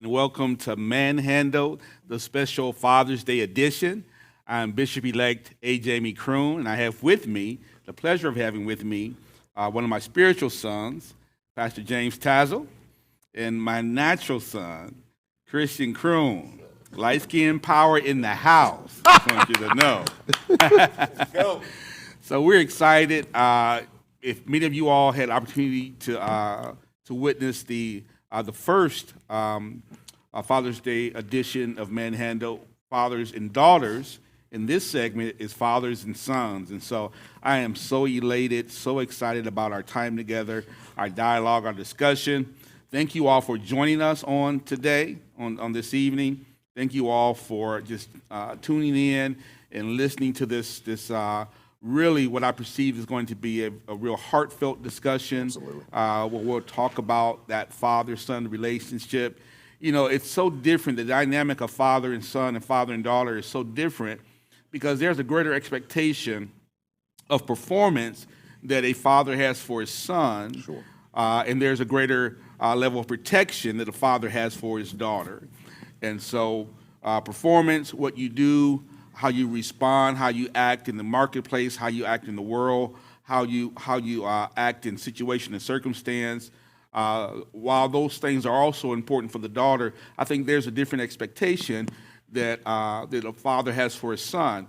and welcome to Manhandle, the special Father's Day edition. I'm Bishop-elect A. Jamie Croone, and I have with me, the pleasure of having with me, one of my spiritual sons, Pastor James Tazzle, and my natural son, Christian Croone. Light skin power in the house. I want you to know. Let's go. So we're excited. If many of you all had opportunity to witness the first Father's Day edition of Manhandle, Fathers and Daughters, in this segment is Fathers and Sons. And so I am so elated, so excited about our time together, our dialogue, our discussion. Thank you all for joining us on today, on this evening. Thank you all for just tuning in and listening to this really what I perceive is going to be a real heartfelt discussion. Absolutely. Where we'll talk about that father-son relationship. You know, it's so different. The dynamic of father and son and father and daughter is so different because there's a greater expectation of performance that a father has for his son. Sure. And there's a greater level of protection that a father has for his daughter. And so performance, what you do, how you respond, how you act in the marketplace, how you act in the world, how you act in situation and circumstance. While those things are also important for the daughter, I think there's a different expectation that a father has for his son.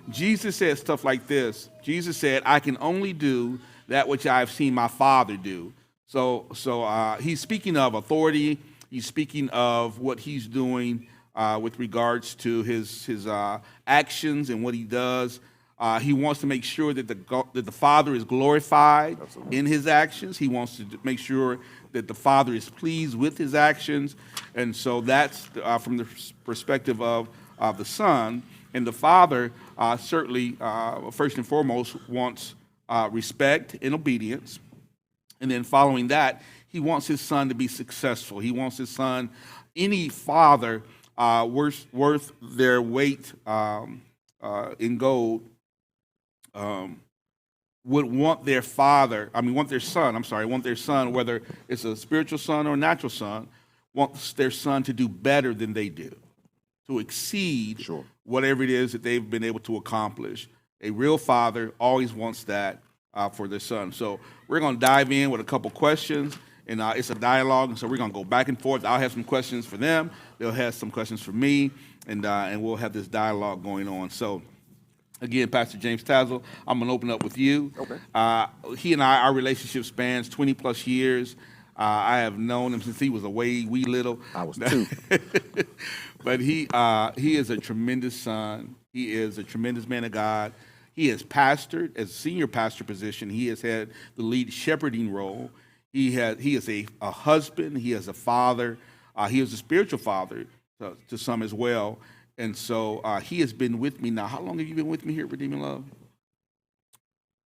Jesus said stuff like this. Jesus said, "I can only do that which I've seen my Father do." So he's speaking of authority. He's speaking of what he's doing with regards to his actions and what he does. He wants to make sure that the Father is glorified Absolutely. in his actions. He wants to make sure that the Father is pleased with his actions. And so that's from the perspective of the Son. And the Father certainly, first and foremost, wants respect and obedience. And then following that, he wants his son to be successful. He wants his son, any father worth their weight in gold, would want their son, whether it's a spiritual son or a natural son, wants their son to do better than they do, to exceed Sure. whatever it is that they've been able to accomplish. A real father always wants that for their son. So we're going to dive in with a couple questions, and it's a dialogue, and so we're going to go back and forth. I'll have some questions for them. They'll have some questions for me, and we'll have this dialogue going on. So again, Pastor James Tazzle, I'm going to open up with you. Okay. He and our relationship spans 20 plus years. I have known him since he was a wee little. I was 2. But he is a tremendous son. He is a tremendous man of God. He has pastored as a senior pastor position. He has had the lead shepherding role. He is a husband. He is a father. He is a spiritual father to some as well. And so he has been with me now. How long have you been with me here at Redeeming Love?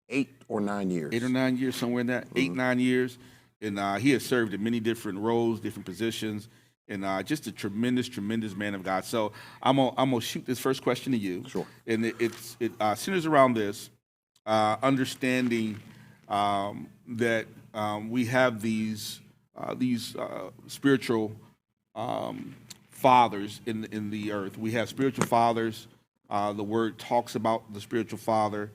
8 or 9 years. 8 or 9 years, somewhere in that. 8, 9 years. And he has served in many different roles, different positions, and just a tremendous, tremendous man of God. So I'm gonna shoot this first question to you. Sure. And it centers around this understanding that we have these spiritual fathers in the earth. We have spiritual fathers. The word talks about the spiritual father.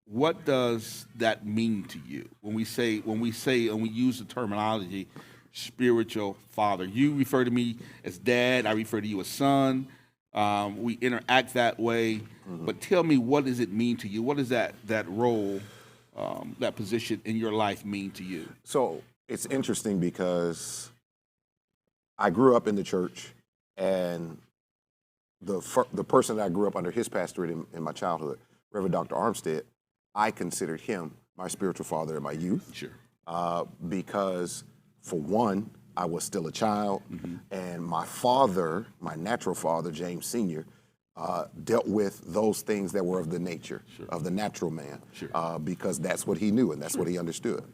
What does that mean to you when we use the terminology spiritual father? You refer to me as dad. I refer to you as son. We interact that way. Mm-hmm. But tell me, what does it mean to you? What does that role, that position in your life mean to you? So it's interesting because I grew up in the church, and the person that I grew up under his pastorate in my childhood, Reverend Dr. Armstead, I considered him my spiritual father in my youth. Sure. Because, for one, I was still a child, mm-hmm. and my father, my natural father, James Sr., dealt with those things that were of the nature, sure. of the natural man, sure. because that's what he knew and that's sure. what he understood.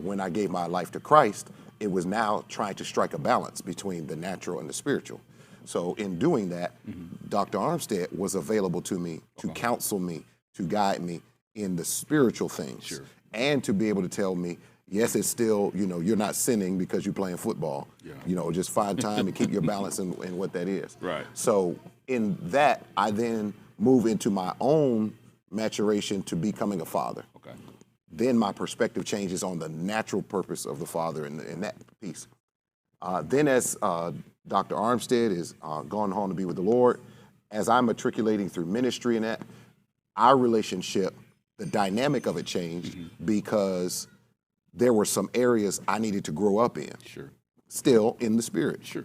When I gave my life to Christ, it was now trying to strike a balance between the natural and the spiritual. So in doing that, mm-hmm. Dr. Armstead was available to me to counsel me, to guide me in the spiritual things, sure. and to be able to tell me, Yes, it's still, you're not sinning because you're playing football. Yeah. Just find time and keep your balance in what that is. Right. So in that, I then move into my own maturation to becoming a father. Okay. Then my perspective changes on the natural purpose of the father in that piece. Then as Dr. Armstead is gone home to be with the Lord, as I'm matriculating through ministry and that, our relationship, the dynamic of it changed because there were some areas I needed to grow up in. Sure. Still in the spirit. Sure.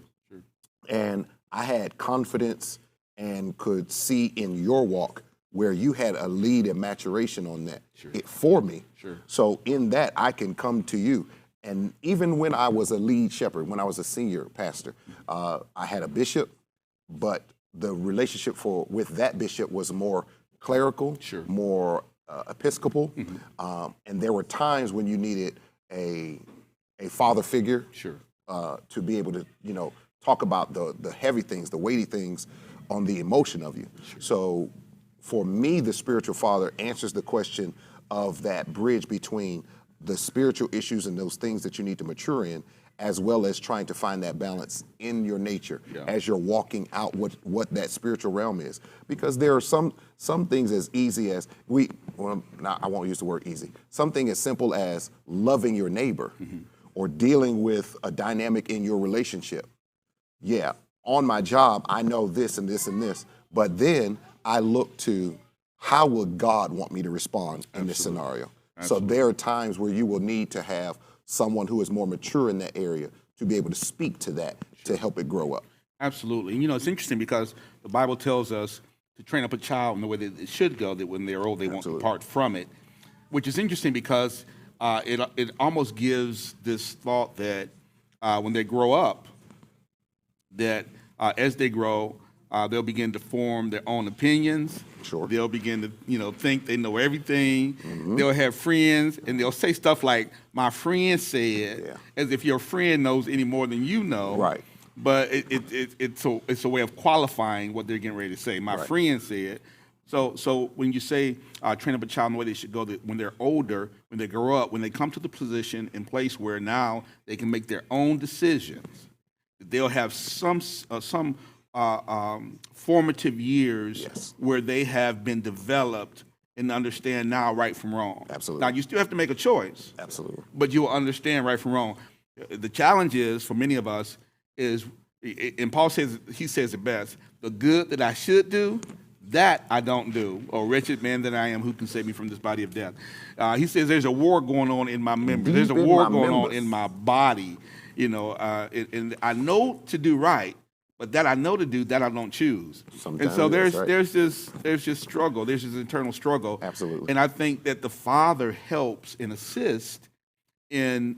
And I had confidence and could see in your walk where you had a lead and maturation on that for me. Sure. So in that, I can come to you. And even when I was a lead shepherd, when I was a senior pastor, I had a bishop, but the relationship with that bishop was more clerical, more Episcopal. And there were times when you needed a father figure to be able to, talk about the heavy things, the weighty things on the emotion of you. So for me, the spiritual father answers the question of that bridge between the spiritual issues and those things that you need to mature in, as well as trying to find that balance in your nature as you're walking out what that spiritual realm is. Because there are some things as easy as I won't use the word easy, something as simple as loving your neighbor or dealing with a dynamic in your relationship. Yeah, on my job, I know this and this and this, but then I look to how will God want me to respond in this scenario? So there are times where you will need to have someone who is more mature in that area to be able to speak to that to help it grow up. Absolutely. And it's interesting because the Bible tells us to train up a child in the way that it should go, that when they're old, they won't depart from it, which is interesting because it almost gives this thought that when they grow up, that as they grow, they'll begin to form their own opinions. They'll begin to, think they know everything. They'll have friends, and they'll say stuff like, "My friend said," as if your friend knows any more than you know. Right. But it's a way of qualifying what they're getting ready to say. My friend said. So when you say train up a child in the way they should go, that when they're older, when they grow up, when they come to the position and place where now they can make their own decisions, they'll have some formative years where they have been developed and understand now right from wrong. Absolutely. Now, you still have to make a choice. Absolutely. But you will understand right from wrong. The challenge is, for many of us, and Paul says, he says it best, the good that I should do, that I don't do. Oh, wretched man that I am, who can save me from this body of death? He says there's a war going on in my members. There's a war going on in my body. And I know to do right, but that I know to do, that I don't choose. Sometimes and so there's this struggle. There's this internal struggle. Absolutely. And I think that the Father helps and assists in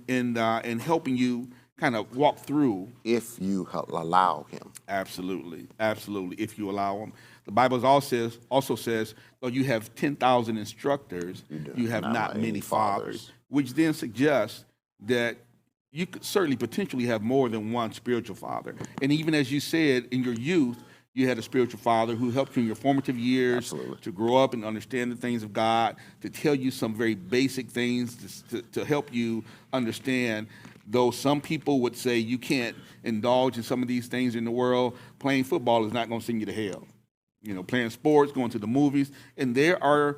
helping you kind of walk through. If you allow him. Absolutely. If you allow him. The Bible also says, though you have 10,000 instructors, you have not many fathers, which then suggests that you could certainly potentially have more than one spiritual father. And even as you said, in your youth, you had a spiritual father who helped you in your formative years to grow up and understand the things of God, to tell you some very basic things to help you understand. Though some people would say you can't indulge in some of these things in the world, playing football is not going to send you to hell. Playing sports, going to the movies, and there are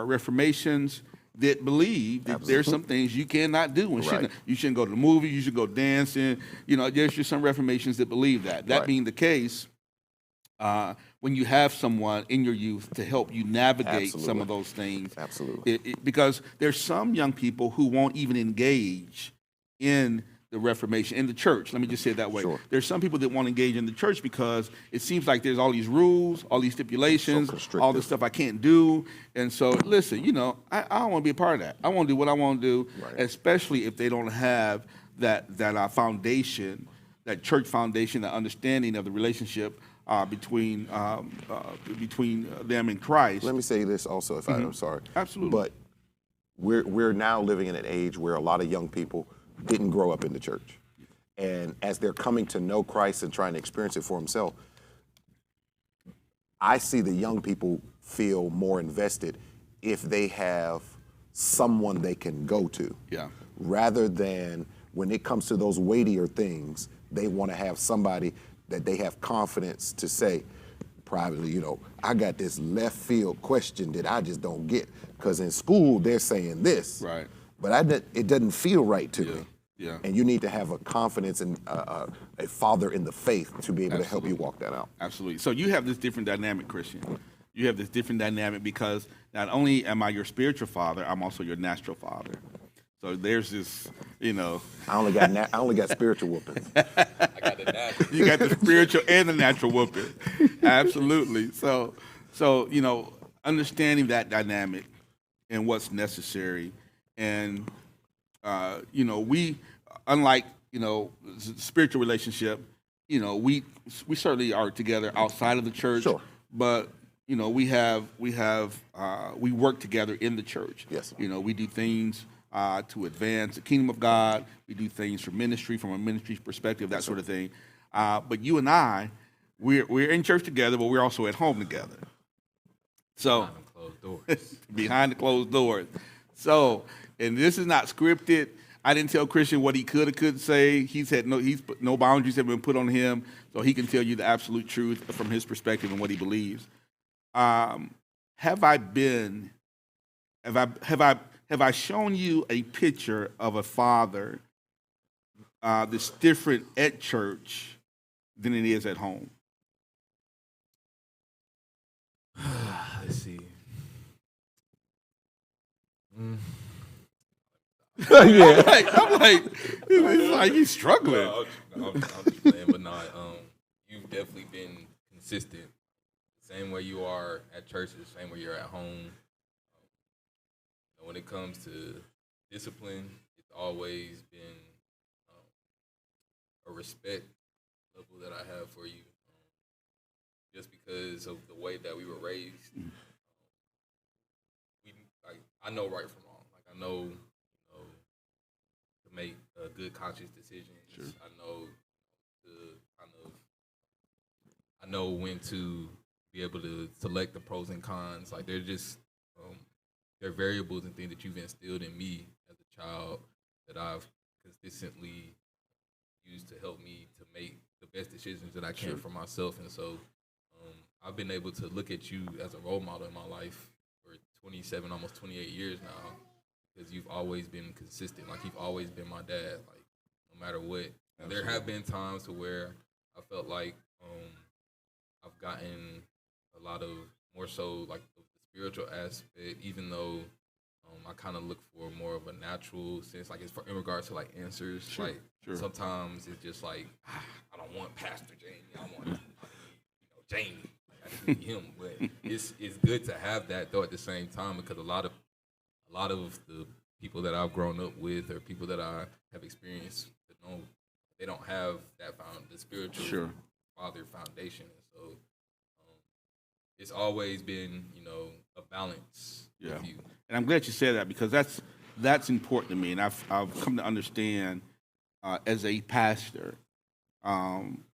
reformations that believe that there's some things you cannot do and you shouldn't go to the movies, you should go dancing. There's just some reformations that believe that. That being the case, when you have someone in your youth to help you navigate some of those things. Because there's some young people who won't even engage in the Reformation, in the church. Let me just say it that way. There's some people that won't engage in the church because it seems like there's all these rules, all these stipulations, all this stuff I can't do. And so, listen, I don't want to be a part of that. I want to do what I want to do, especially if they don't have that foundation, that church foundation, that understanding of the relationship between them and Christ. Let me say this also, if I'm sorry. Absolutely. But we're now living in an age where a lot of young people didn't grow up in the church. And as they're coming to know Christ and trying to experience it for themselves, I see the young people feel more invested if they have someone they can go to. Yeah. Rather than when it comes to those weightier things, they want to have somebody that they have confidence to say privately, you know, I got this left field question that I just don't get. Because in school, they're saying this. Right. But it doesn't feel right to me. Yeah. And you need to have a confidence in a father in the faith to be able to help you walk that out. Absolutely. So you have this different dynamic, Christian. You have this different dynamic because not only am I your spiritual father, I'm also your natural father. So there's this, you know. I only got spiritual whoopings. I got the natural. You got the spiritual and the natural whooping. Absolutely. So you know, understanding that dynamic and what's necessary, and you know, we, unlike, you know, spiritual relationship, you know, we certainly are together outside of the church. Sure. But you know, we work together in the church. Yes. You know, we do things to advance the kingdom of God. We do things for ministry, from a ministry perspective, that sort of thing. But you and I, we're in church together, but we're also at home together. So Behind the closed doors. behind the closed doors. So, and this is not scripted. I didn't tell Christian what he could or couldn't say. He's put no boundaries have been put on him, so he can tell you the absolute truth from his perspective and what he believes. Have I shown you a picture of a father that's different at church than it is at home? Let's see. Yeah. I'm like, it's like he's struggling. No, I'm just playing, but no, you've definitely been consistent. Same way you are at church, the same way you're at home. When it comes to discipline, it's always been a respect level that I have for you, just because of the way that we were raised. I know right from wrong. Like I know, to make good conscious decisions. Sure. I know when to be able to select the pros and cons. Like they're just they're variables and things that you've instilled in me as a child that I've consistently used to help me to make the best decisions that I can for myself. And so I've been able to look at you as a role model in my life for 27, almost 28 years now, because you've always been consistent. Like you've always been my dad, like no matter what. And there have been times to where I felt like I've gotten a lot of more so like the spiritual aspect, even though I kind of look for more of a natural sense, like it's in regards to like answers. Sure, like sure. Sometimes it's just like I don't want Pastor Jamie, I want Jamie. Like, I just need him. But it's good to have that though at the same time, because a lot of the people that I've grown up with or people that I have experienced, they don't have that the spiritual father foundation. And so it's always been, a balance with you. And I'm glad you said that, because that's important to me, and I've come to understand as a pastor,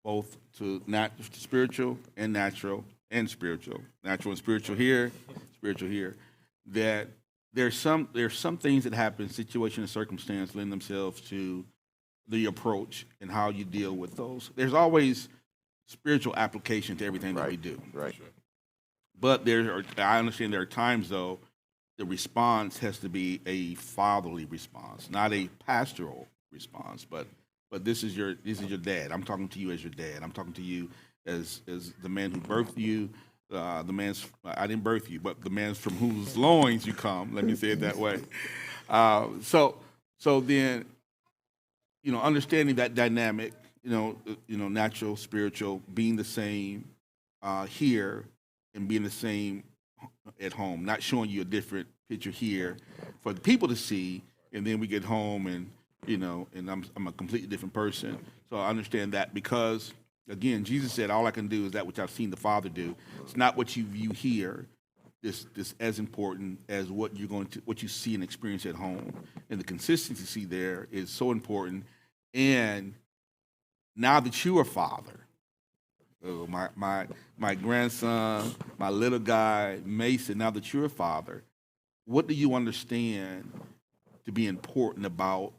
both to spiritual and natural, and spiritual and spiritual here, that there's some things that happen, situation and circumstance lend themselves to the approach and how you deal with those. There's always spiritual application to everything that we do. Right. But I understand there are times, though, the response has to be a fatherly response, not a pastoral response. But this is your dad. I'm talking to you as your dad. I'm talking to you as the man who birthed you. I didn't birth you, but the man from whose loins you come. Let me say it that way. So then, understanding that dynamic, natural, spiritual, being the same here and being the same at home, not showing you a different picture here for the people to see, and then we get home and I'm a completely different person. So I understand that, because again, Jesus said, "All I can do is that which I've seen the Father do." It's not what you view here. This as important as what you see and experience at home, and the consistency there is so important. And now that you are father, my grandson, my little guy Mason, now that you're a father, what do you understand to be important about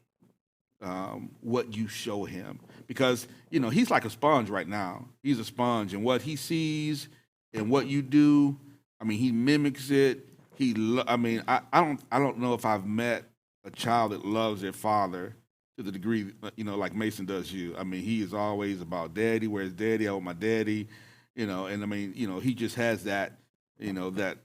what you show him? Because, you know, he's like a sponge right now. He's a sponge, and what he sees and what you do, I mean, he mimics it. I don't know if I've met a child that loves their father to the degree, you know, like Mason does you. I mean, he is always about daddy. Where's daddy? I want my daddy. You know, and I mean, you know, he just has that, you know, that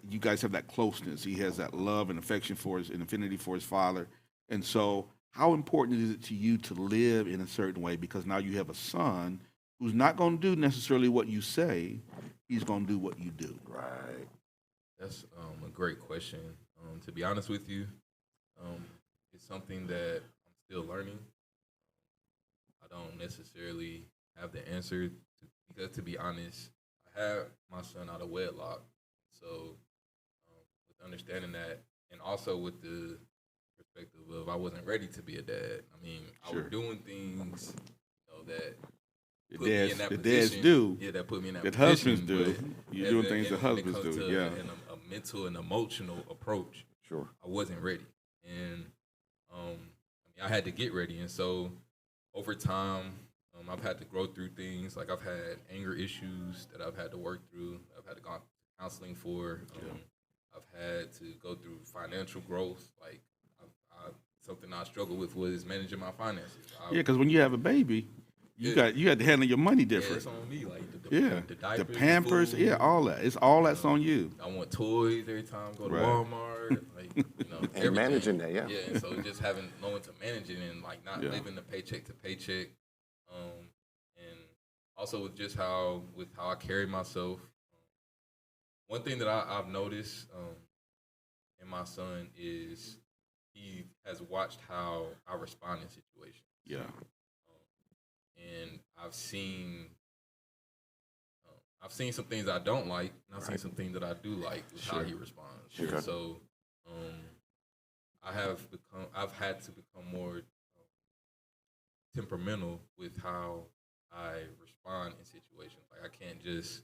you guys have that closeness. He has that love and affection for his and affinity for his father. And so, how important is it to you to live in a certain way? Because now you have a son who's not going to do necessarily what you say. He's going to do what you do. Right. That's a great question. To be honest with you, it's something that I'm still learning. I don't necessarily have the answer because, to be honest, I had my son out of wedlock. So, with understanding that, and also with the perspective of I wasn't ready to be a dad. I mean, I was doing things, you know, that put me in that The position. dads do. Yeah, that put me in that That position. husbands do. You're doing things that husbands do. To Yeah. a mental and emotional approach. Sure. I wasn't ready, and I mean, I had to get ready. And so, over time, I've had to grow through things. Like I've had anger issues that I've had to work through. I've had to go to counseling for. I've had to go through financial growth. Like something I struggled with was managing my finances. Yeah, because when you have a baby, you had to handle your money Yeah, different. it's on me. Like The diapers, Pampers, food. yeah, all that. It's all that's on you. I want toys every time I go to Right. Walmart. Like, you know, And everything. managing that, yeah. Yeah, and so just knowing to manage it and like not Yeah. living the paycheck to paycheck, and also with just how I carry myself. One thing that I've noticed in my son is he has watched how I respond in situations. Yeah. And I've seen some things I don't like, and I've seen some things that I do like with how he responds. Sure. So I've had to become more temperamental with how I respond in situations. Like I can't just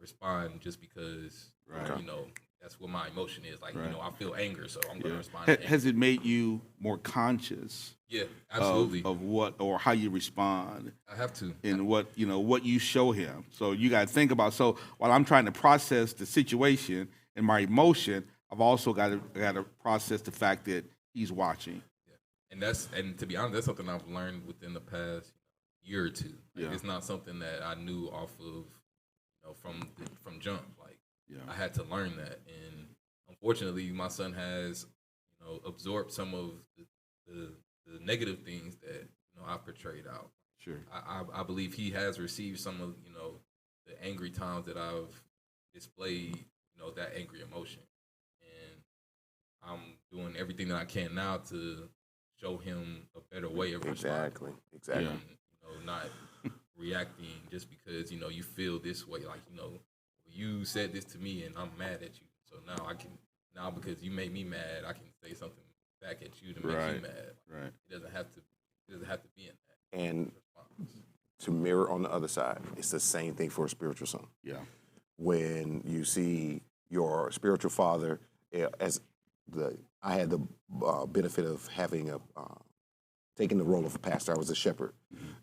respond just because you know that's what my emotion is. Like you know I feel anger, so I'm going to respond. To Has it made you more conscious? Yeah, absolutely. Of what or how you respond? I have to. And what you show him. So you got to think about. So while I'm trying to process the situation and my emotion, I've also got to process the fact that he's watching. Yeah. And to be honest, that's something I've learned within the past year or two. Like, it's not something that I knew off of from jump. Like I had to learn that, and unfortunately, my son has absorbed some of the negative things that I've portrayed out. Sure. I believe he has received some of the angry times that I've displayed that angry emotion, and I'm doing everything that I can now to show him a better way of responding. Exactly. And, not reacting just because you feel this way. Like you said this to me and I'm mad at you, so now because you made me mad, I can say something back at you to make you mad. Right. It doesn't have to be in that. And to mirror on the other side, it's the same thing for a spiritual son. Yeah. When you see your spiritual father, I had the benefit of having taking the role of a pastor. I was a shepherd,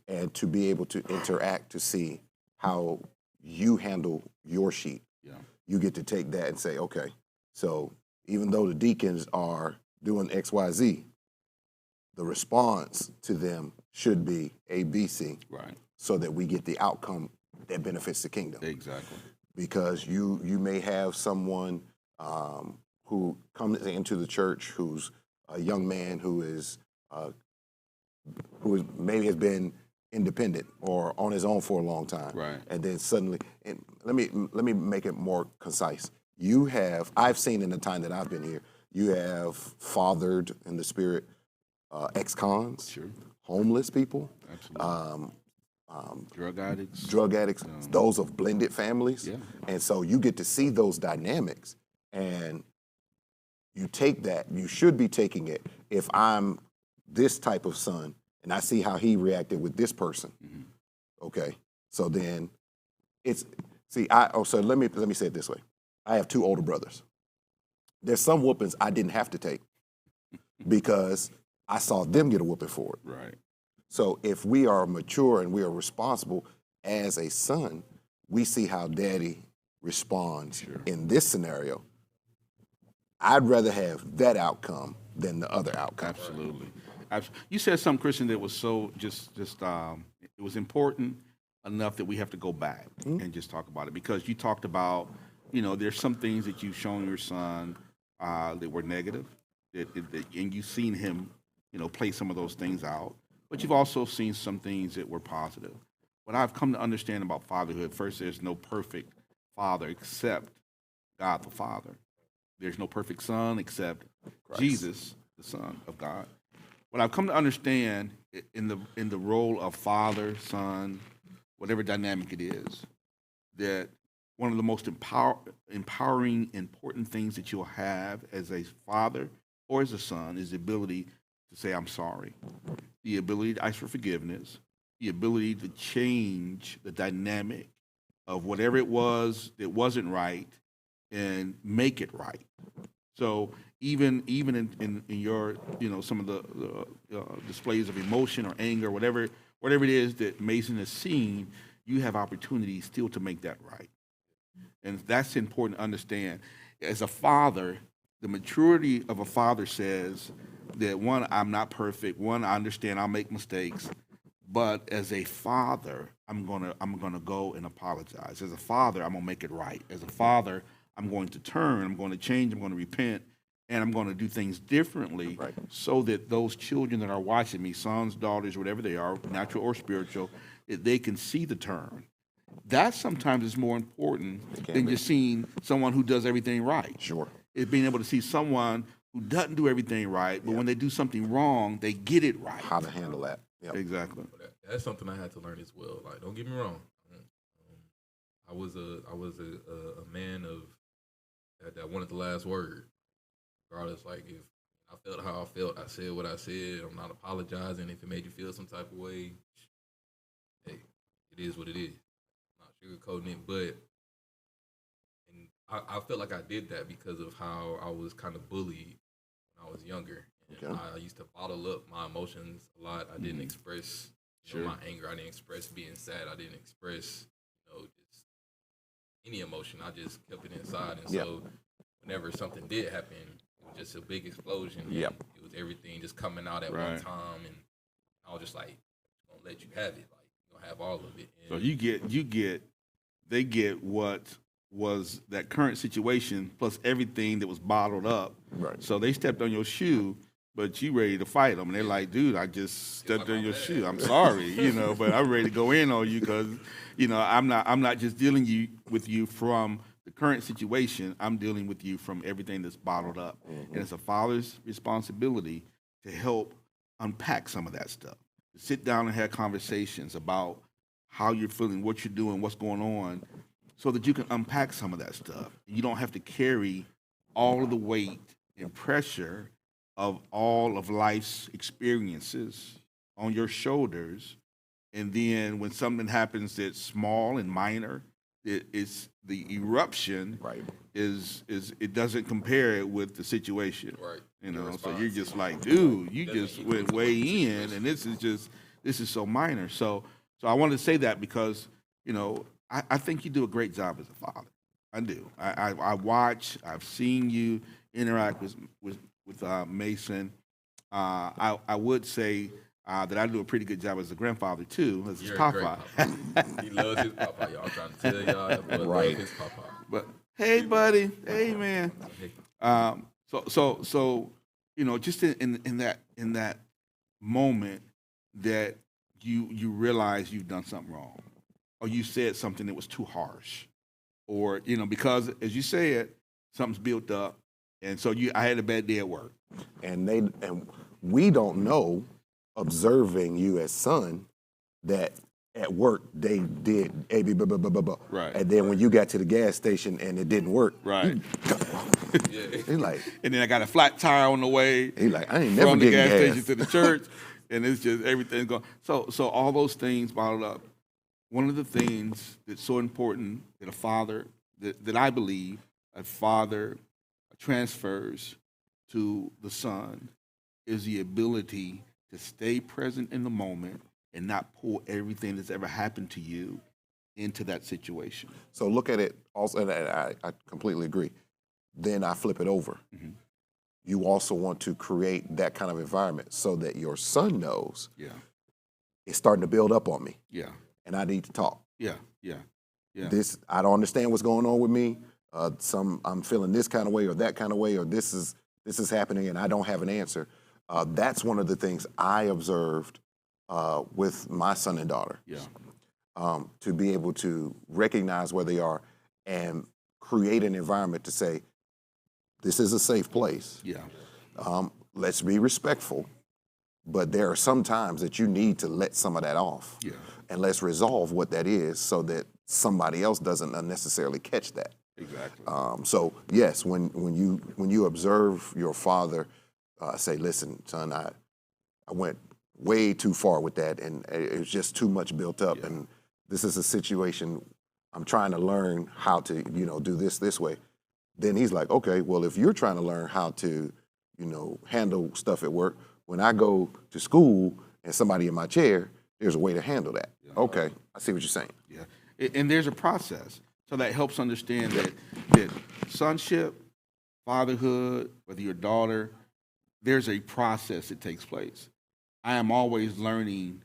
and to be able to interact to see how you handle your sheep, you get to take that and say, okay, so even though the deacons are doing X, Y, Z, the response to them should be A, B, C, right? So that we get the outcome that benefits the kingdom. Exactly. Because you may have someone who comes into the church who's a young man who maybe has been independent or on his own for a long time, right? And then suddenly, and let me make it more concise. I've seen in the time that I've been here, you have fathered in the spirit ex-cons, homeless people, absolutely. Drug addicts, those of blended families. Yeah. And so you get to see those dynamics, and you take that, you should be taking it. If I'm this type of son and I see how he reacted with this person, okay, so then so let me say it this way. I have two older brothers. there's some whoopings I didn't have to take because I saw them get a whooping for it. Right. So if we are mature and we are responsible as a son, we see how daddy responds in this scenario. I'd rather have that outcome than the other outcome. Absolutely. You said something, Christian, that was so it was important enough that we have to go back and just talk about it, because you talked about, there's some things that you've shown your son that were negative, and you've seen him, play some of those things out, but you've also seen some things that were positive. What I've come to understand about fatherhood, first, there's no perfect father except God the Father. There's no perfect son except Christ. Jesus, the Son of God. What I've come to understand in the role of father, son, whatever dynamic it is, that one of the most empowering, important things that you'll have as a father or as a son is the ability to say, I'm sorry, the ability to ask for forgiveness, the ability to change the dynamic of whatever it was that wasn't right and make it right. So even in your, some of the displays of emotion or anger, whatever it is that Mason has seen, you have opportunities still to make that right. And that's important to understand. As a father, the maturity of a father says that, one, I'm not perfect. One, I understand I'll make mistakes. But as a father, I'm gonna go and apologize. As a father, I'm gonna make it right. As a father, I'm going to turn, I'm going to change, I'm going to repent, and I'm going to do things differently so that those children that are watching me, sons, daughters, whatever they are, natural or spiritual, that they can see the turn. That sometimes is more important than just seeing someone who does everything right. Sure. It's being able to see someone who doesn't do everything right, but when they do something wrong, they get it right. How to handle that. Yep. Exactly. That's something I had to learn as well. Like, don't get me wrong. I was a man of that wanted the last word. Regardless, like, if I felt how I felt, I said what I said. I'm not apologizing. If it made you feel some type of way, hey, it is what it is. I'm not sugarcoating it, but I felt like I did that because of how I was kind of bullied when I was younger. And I used to bottle up my emotions a lot. I didn't express my anger. I didn't express being sad. I didn't express, just any emotion. I just kept it inside. And so whenever something did happen, it was just a big explosion. And it was everything just coming out at one time. And I was just like, I'm going to let you have it. Like, you're going to have all of it. And So they get what was that current situation plus everything that was bottled up. Right. So they stepped on your shoe, but you ready to fight them. And they're like, dude, I just stepped on your shoe. I'm sorry, but I'm ready to go in on you because, I'm not just dealing with you from the current situation. I'm dealing with you from everything that's bottled up. And it's a father's responsibility to help unpack some of that stuff. To sit down and have conversations about how you're feeling, what you're doing, what's going on, so that you can unpack some of that stuff. You don't have to carry all of the weight and pressure of all of life's experiences on your shoulders. And then when something happens that's small and minor, it's the eruption is it doesn't compare it with the situation. Right. So you're just like, dude, you just went way in, and this is so minor. So I wanted to say that because, I think you do a great job as a father. I do. I watch. I've seen you interact with Mason. I would say that I do a pretty good job as a grandfather too, as his papa. He loves his papa. Y'all trying to tell y'all that boy loves his papa. But hey, buddy. Hey, man. So just in that moment that you realize you've done something wrong, or you said something that was too harsh, or because as you said, something's built up, and so I had a bad day at work, and we don't know, observing you as son, that at work they did a b b b b b, right, and then when you got to the gas station and it didn't work, right. He's like, and then I got a flat tire on the way. He's like, I ain't never from the gas getting station to the church, and it's just everything's going. So all those things bottled up. One of the things that's so important that a father, that I believe a father, a transfers to the son is the ability to stay present in the moment and not pull everything that's ever happened to you into that situation. So look at it also, and I completely agree. Then I flip it over. You also want to create that kind of environment so that your son knows Yeah, it's starting to build up on me, yeah, and I need to talk. yeah, yeah, yeah. This, I don't understand what's going on with me. I'm feeling this kind of way or that kind of way, or this is happening and I don't have an answer. That's one of the things I observed with my son and daughter. Yeah. To be able to recognize where they are and create an environment to say, this is a safe place. Yeah. Let's be respectful, but there are some times that you need to let some of that off. Yeah. And let's resolve what that is so that somebody else doesn't unnecessarily catch that. Exactly. So yes, when you observe your father say, listen, son, I went way too far with that, and it was just too much built up, and this is a situation I'm trying to learn how to, do this way. Then he's like, okay, well, if you're trying to learn how to, handle stuff at work, when I go to school and somebody in my chair, there's a way to handle that. Yeah. Okay, I see what you're saying. Yeah, and there's a process. So that helps understand that sonship, fatherhood, whether you're a daughter, there's a process that takes place. I am always learning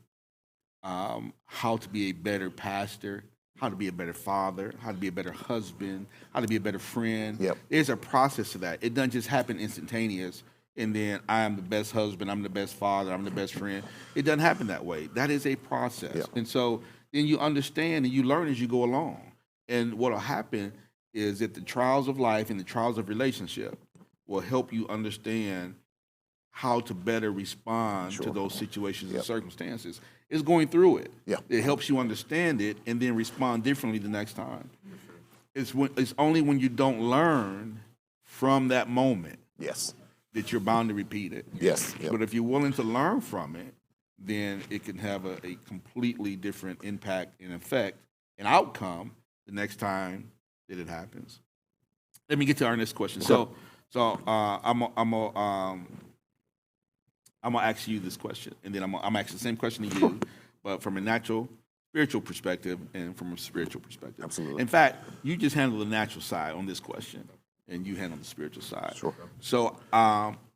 how to be a better pastor, how to be a better father, how to be a better husband, how to be a better friend. Yep. There's a process to that. It doesn't just happen instantaneous, and then I am the best husband, I'm the best father, I'm the best friend. It doesn't happen that way. That is a process. Yep. And so then you understand and you learn as you go along. And what will happen is that the trials of life and the trials of relationship will help you understand how to better respond to those situations and circumstances. It's going through it. Yeah. It helps you understand it and then respond differently the next time. It's only when you don't learn from that moment Yes. that you're bound to repeat it. Yes. Yep. But if you're willing to learn from it, then it can have a completely different impact and effect and outcome the next time that it happens. Let me get to our next question. So I'm gonna ask you this question, and then I'm gonna ask the same question to you, but from a natural, spiritual perspective and from a spiritual perspective. Absolutely. In fact, you just handle the natural side on this question, and you handle the spiritual side. Sure. So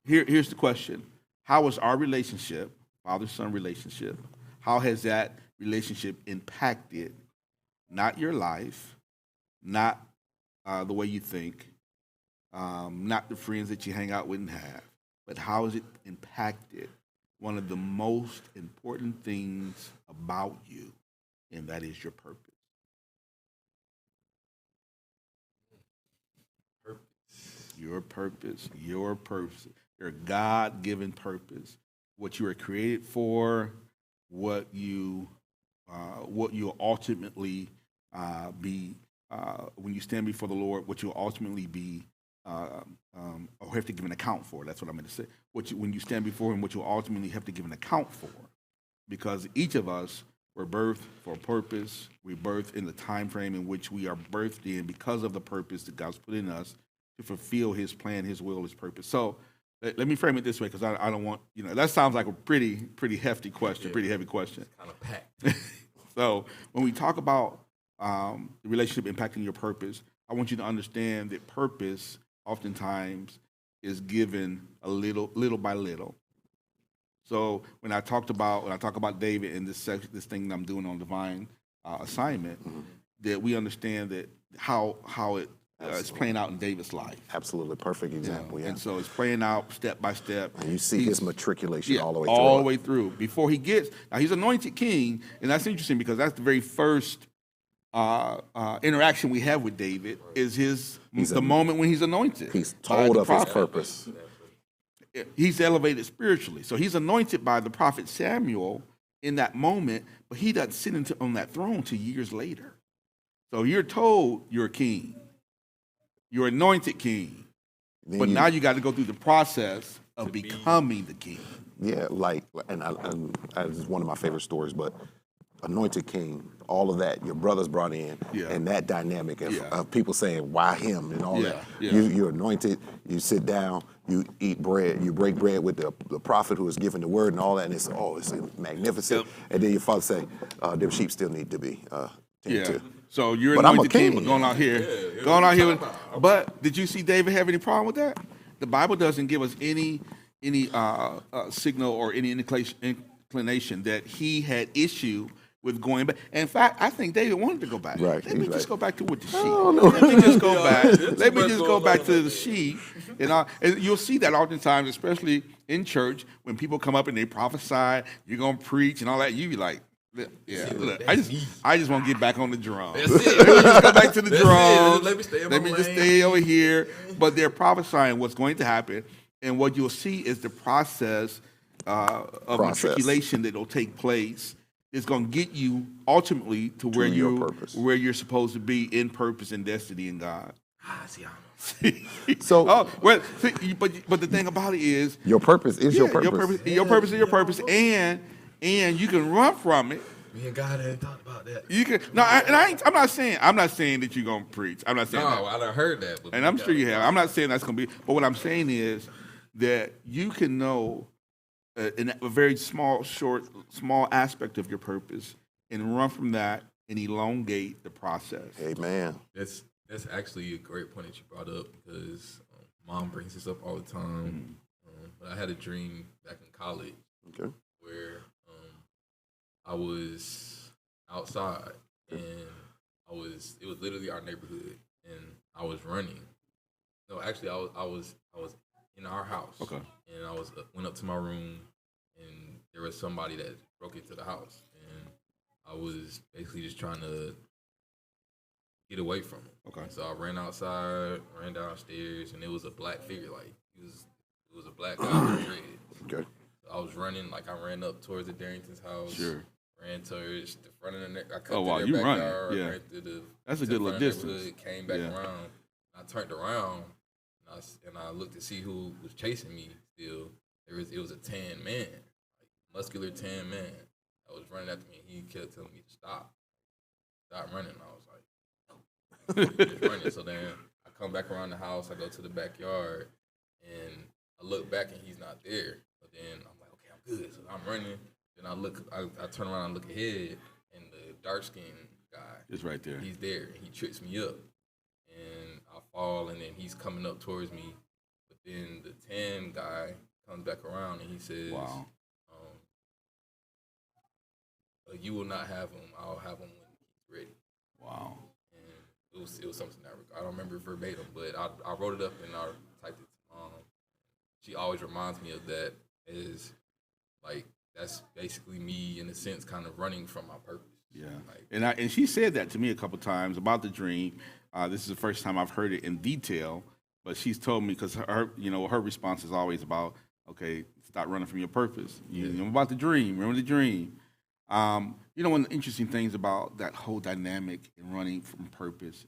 here's the question: how is our relationship, father-son relationship, how has that relationship impacted not your life, not the way you think, not the friends that you hang out with and have, but how has it impacted one of the most important things about you, and that is your purpose? Your purpose, your God-given purpose, what you were created for, what you ultimately be when you stand before the Lord, what you'll ultimately be or have to give an account for. That's what I'm going to say. When you stand before Him, what you'll ultimately have to give an account for, because each of us were birthed for a purpose. We're birthed in the time frame in which we are birthed in because of the purpose that God's put in us to fulfill His plan, His will, His purpose. So let me frame it this way, because I don't want, that sounds like a pretty hefty question, pretty heavy question. Kind of packed. So when we talk about the relationship impacting your purpose, I want you to understand that purpose oftentimes is given a little by little. So when I talk about David and this thing that I'm doing on divine assignment, that we understand that how it it's playing out in David's life. Absolutely. Perfect example. Yeah. And so it's playing out step by step. And you see his matriculation all the way through. All the way through. Before he gets, now he's anointed king, and that's interesting because that's the very first interaction we have with David is the moment when he's anointed. He's told of his prophet. purpose. He's elevated spiritually. So he's anointed by the prophet Samuel in that moment, but he doesn't sit on that throne till years later. So you're told you're a king. You're anointed king. But now you got to go through the process of becoming the king. Yeah, and this is one of my favorite stories, but anointed king, all of that, your brothers brought in, Yeah. and that dynamic of, Yeah. of people saying, why him, and all Yeah, that. yeah. You're anointed, you sit down, you eat bread, you break bread with the prophet who is giving the word and all that, and it's magnificent. Yep. And then your father say, them sheep still need to be tended Yeah. to. So you're But I'm a anointed king, but king. going out here, But did you see David have any problem with that? The Bible doesn't give us any signal or any inclination that he had issue with going back. In fact, I think David wanted to go back. Right, Let me he's just right. go back to with the sheep. Let me just go back. Let me just go back to the sheep. And you'll see that oftentimes, especially in church, when people come up and they prophesy, you're gonna preach and all that. You be like, yeah, look, I just want to get back on the drum. That's it. Let me just go back to the That's it. drums. Let me stay in Let my me just lane. stay over here. But they're prophesying what's going to happen, and what you'll see is the process of matriculation that will take place. Is going to get you ultimately to where you're supposed to be in purpose and destiny in God. So, But the thing about it is, your purpose is your purpose. Your purpose is your purpose, and you can run from it. Me and God hadn't talked about that. You can I'm not saying that you're gonna preach. I'm not saying that. I done heard that. But And I'm sure you have. I'm not saying that's going to be, but what I'm saying is that you can know in a very small aspect of your purpose and run from that and elongate the process. Amen. That's actually a great point that you brought up because Mom brings this up all the time. But I had a dream back in college where I was outside and it was literally our neighborhood and I was running. No, actually I was in our house. Okay. And I went up to my room and there was somebody that broke into the house and I was basically just trying to get away from him. Okay. So I ran outside, ran downstairs, and it was a black figure. Like it was a black guy with dreads. Okay. So I was running, like I ran up towards the Darrington's house. Sure. Ran towards the front of the. I cut Oh, wow, through you their running. backyard. Yeah. Ran through the. That's a to good the little front of the distance. neighborhood, came back Yeah. around. I turned around, and I looked to see who was chasing me. Still, it was a tan man, like muscular tan man that was running after me. He kept telling me to stop running. I was like, just running. So then I come back around the house. I go to the backyard, and I look back, and he's not there. But then I'm like, okay, I'm good. So I'm running. Then I turn around and look ahead, and the dark skinned guy It's right there. he's there. He trips me up, and I fall, and then he's coming up towards me. But then the tan guy comes back around, and he says, Wow. "You will not have him. I'll have him when he's ready." Wow. And it was something that I don't remember verbatim, but I wrote it up and I typed it to Mom. She always reminds me of that as like that's basically me in a sense kind of running from my purpose. Yeah. Like, And she said that to me a couple times about the dream. This is the first time I've heard it in detail, but she's told me because her response is always about, okay, stop running from your purpose. You know about the dream. Remember the dream. One of the interesting things about that whole dynamic in running from purpose,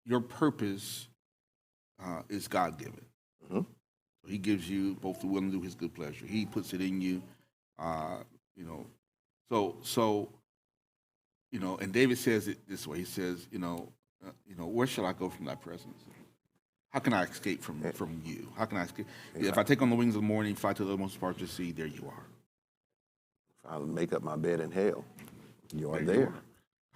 your purpose is God-given. Mhm. He gives you both the will and do his good pleasure. He puts it in you, and David says it this way. He says, where shall I go from thy presence? How can I escape from you? How can I escape? If I take on the wings of the morning, fly to the utmost parts of the sea, there you are. If I make up my bed in hell, you are You there.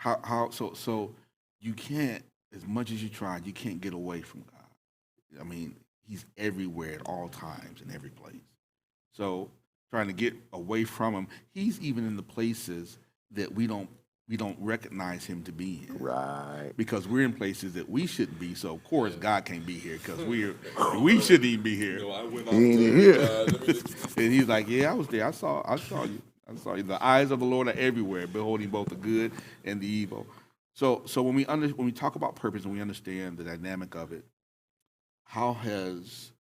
are. So you can't, as much as you try, you can't get away from God. I mean, he's everywhere at all times in every place. So trying to get away from him, he's even in the places that we don't recognize him to be in. Right. Because we're in places that we shouldn't be. So of course God can't be here because we shouldn't even be here. I went He ain't in here. And he's like, yeah, I was there. I saw you. I saw you. The eyes of the Lord are everywhere, beholding both the good and the evil. So when we talk about purpose and we understand the dynamic of it, how has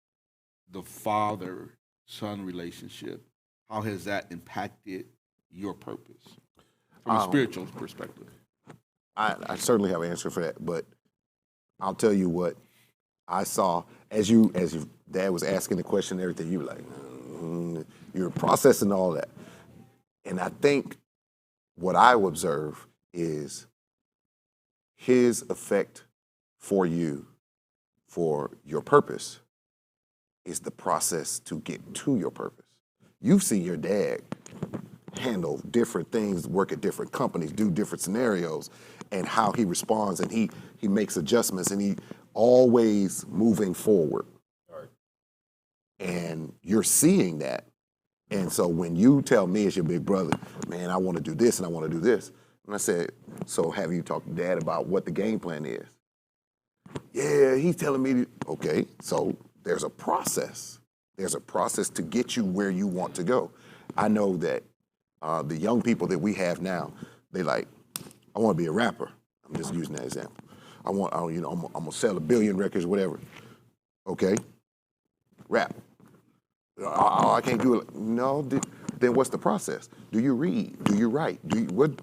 the father-son relationship, how has that impacted your purpose from a spiritual perspective? I certainly have an answer for that, but I'll tell you what I saw as your dad was asking the question and everything. You were like, you're processing all that. And I think what I observe is his effect for you, for your purpose, is the process to get to your purpose. You've seen your dad handle different things, work at different companies, do different scenarios, and how he responds, and he makes adjustments, and he always moving forward. Right. And you're seeing that. And so when you tell me as your big brother, man, I want to do this and I want to do this, and I said, so have you talked to Dad about what the game plan is? Yeah, he's telling me, okay, so there's a process. There's a process to get you where you want to go. I know that the young people that we have now, they like, I want to be a rapper. I'm just using that example. I'm gonna sell 1 billion records, whatever. Okay, rap. Oh, I can't do it. No, then what's the process? Do you read? Do you write? What?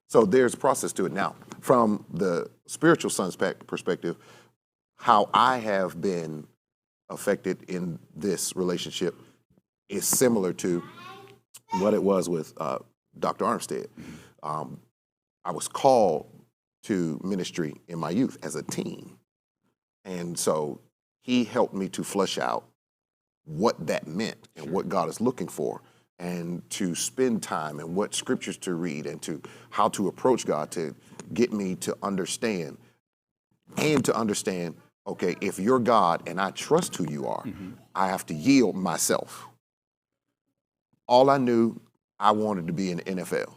So there's a process to it. Now, from the spiritual son's perspective, how I have been affected in this relationship is similar to what it was with Dr. Armstead. I was called to ministry in my youth as a teen. And so he helped me to flesh out what that meant and what God is looking for, and to spend time and what scriptures to read and to how to approach God to get me to understand, and to understand, okay, if you're God and I trust who you are, I have to yield myself. All I knew, I wanted to be in the NFL.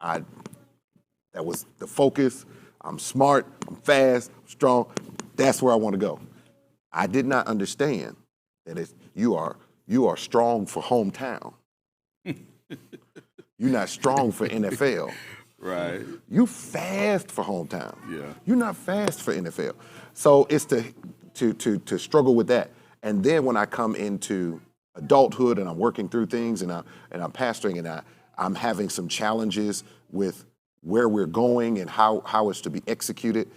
That was the focus. I'm smart, I'm fast, I'm strong. That's where I want to go. I did not understand that you are strong for hometown. You're not strong for NFL. Right. You fast for hometown. Yeah. You're not fast for NFL. So it's to struggle with that. And then when I come into adulthood and I'm working through things and I'm pastoring and I'm having some challenges with where we're going and how it's to be executed,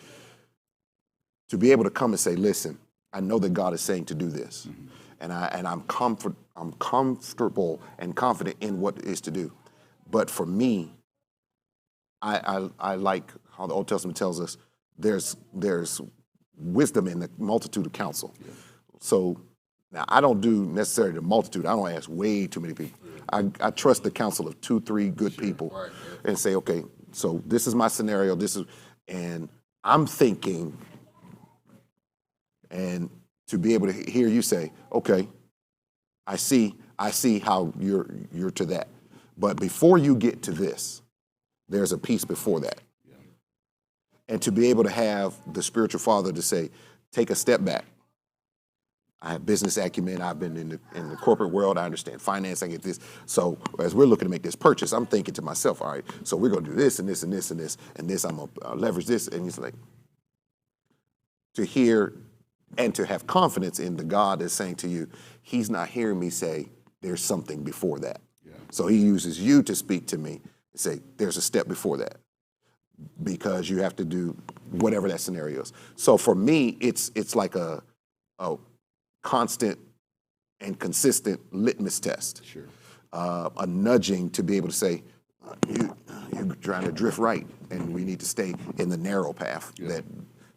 to be able to come and say, listen, I know that God is saying to do this. And I'm comfortable and confident in what it is to do. But for me, I like how the Old Testament tells us there's wisdom in the multitude of counsel. Yeah. So now I don't do necessarily the multitude. I don't ask way too many people. I trust the counsel of 2, 3 good people, right, yeah, and say, okay, so this is my scenario. And I'm thinking, and to be able to hear you say, okay, I see how you're to that. But before you get to this, there's a piece before that. Yeah. And to be able to have the spiritual father to say, take a step back. I have business acumen. I've been in the corporate world. I understand finance. I get this. So as we're looking to make this purchase, I'm thinking to myself, all right, so we're going to do this and this and this and this and this. I'm going to leverage this. And it's like, to hear and to have confidence in the God that's saying to you, he's not hearing me say there's something before that. Yeah. So he uses you to speak to me and say there's a step before that, because you have to do whatever that scenario is. So for me, it's like a constant and consistent litmus test. Sure. A nudging to be able to say, you're trying to drift right, and we need to stay in the narrow path, yeah,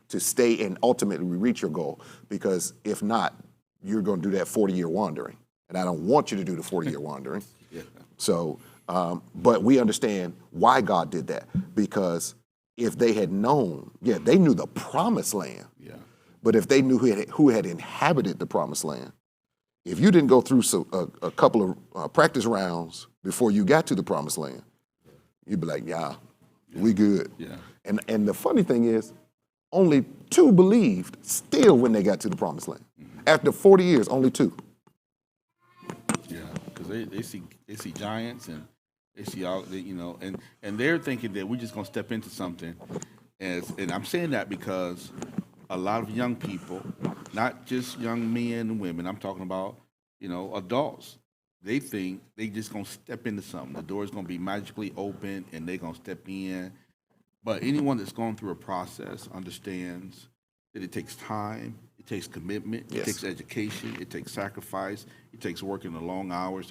to stay and ultimately reach your goal, because if not, you're going to do that 40-year wandering, and I don't want you to do the 40-year wandering. Yeah. So, but we understand why God did that, because if they had known, they knew the promised land. Yeah. But if they knew who had inhabited the promised land, if you didn't go through a couple of practice rounds before you got to the promised land, you'd be like, yeah, we good. Yeah. And the funny thing is, only 2 believed still when they got to the promised land. Mm-hmm. After 40 years, only 2. Yeah, because they see giants, and they see all, and they're thinking that we're just going to step into something. And I'm saying that because a lot of young people, not just young men and women, I'm talking about, adults, they think they just going to step into something. The door is going to be magically open and they're going to step in. But anyone that's gone through a process understands that it takes time, it takes commitment, it Yes. takes education, it takes sacrifice, it takes working the long hours,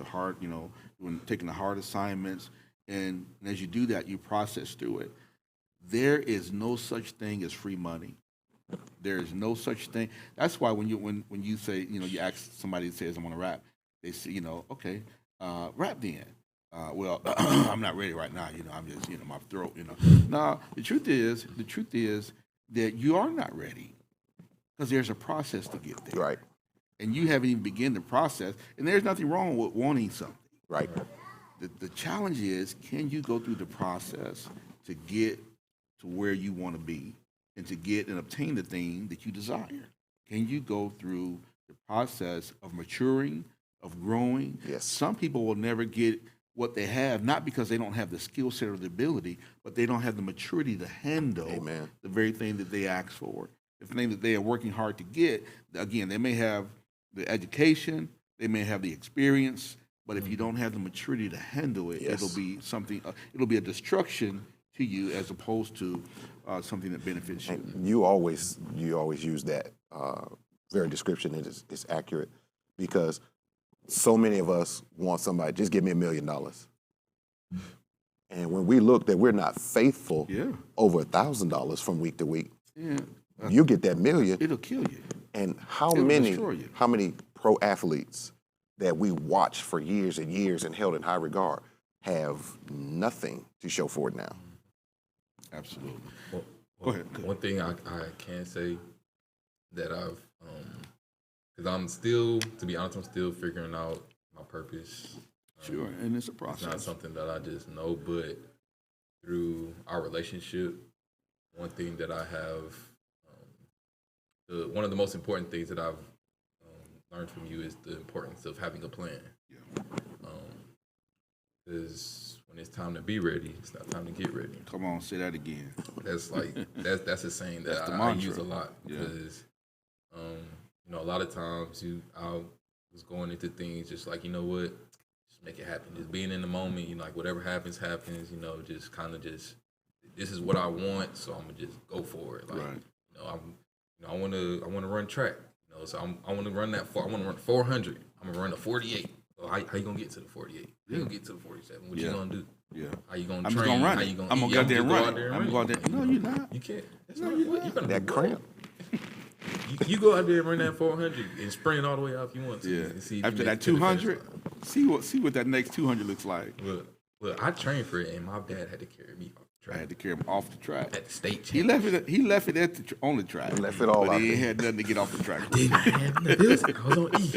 taking the hard assignments, and as you do that, you process through it. There is no such thing as free money. There is no such thing. That's why when you say, you ask somebody that says, I want to rap, they say, okay, rap then. Well, I'm not ready right now. I'm just, my throat. No, the truth is that you are not ready because there's a process to get there. Right. And you haven't even begun the process. And there's nothing wrong with wanting something. Right. The challenge is, can you go through the process to get to where you want to be and to get and obtain the thing that you desire? Can you go through the process of maturing, of growing? Yes. Some people will never get what they have, not because they don't have the skill set or the ability, but they don't have the maturity to handle Amen. the very thing that they ask for. The thing that they are working hard to get, again, they may have the education, they may have the experience, but if you don't have the maturity to handle it, Yes. it'll be something, it'll be a destruction to you as opposed to something that benefits you. And you always use that very description. It is accurate because so many of us want somebody, just give me $1 million. And when we look that we're not faithful Yeah. over $1,000 from week to week, Yeah, you get that $1 million. it'll kill you. And how It'll many destroy you. pro athletes that we watched for years and years and held in high regard have nothing to show for it now? Absolutely. Well, Go ahead. One thing I can say that I've, because I'm still, to be honest, I'm still figuring out my purpose. Sure, and it's a It's not process. something that I just know, but through our relationship, one thing that I have, one of the most important things that I've learned from you is the importance of having a plan. Yeah. Because when it's time to be ready, it's not time to get ready. Come on, say that again. That's like that's a saying that That's the I mantra. use a lot Yeah. because a lot of times I was going into things just like, what, just make it happen. Just being in the moment, like whatever happens, just kind of just this is what I want, so I'm gonna just go for it. Like Right. I wanna run track. So I want to run that far. I want to run 400. I'm gonna run a 48. So how you gonna get to the 48? You gonna get to the 47? What you gonna do? Yeah. How you gonna I'm train? just gonna run How it. you gonna I'm gonna eat? go out there and just run it. I'm going to go out there. No, you're not. You can't. That's No, not you're what not. you're gonna That do. cramp. You go out there and run that 400 and sprint all the way out if you want to. Yeah. And see if After you make that it to the finish 200, line. see what that next 200 looks like. Look, I trained for it, and my dad had to carry me off the I track had to carry him off the track. at the state He championship. left it at on the track. He left it all but out he ain't there. had nothing to get off the track. I was on E.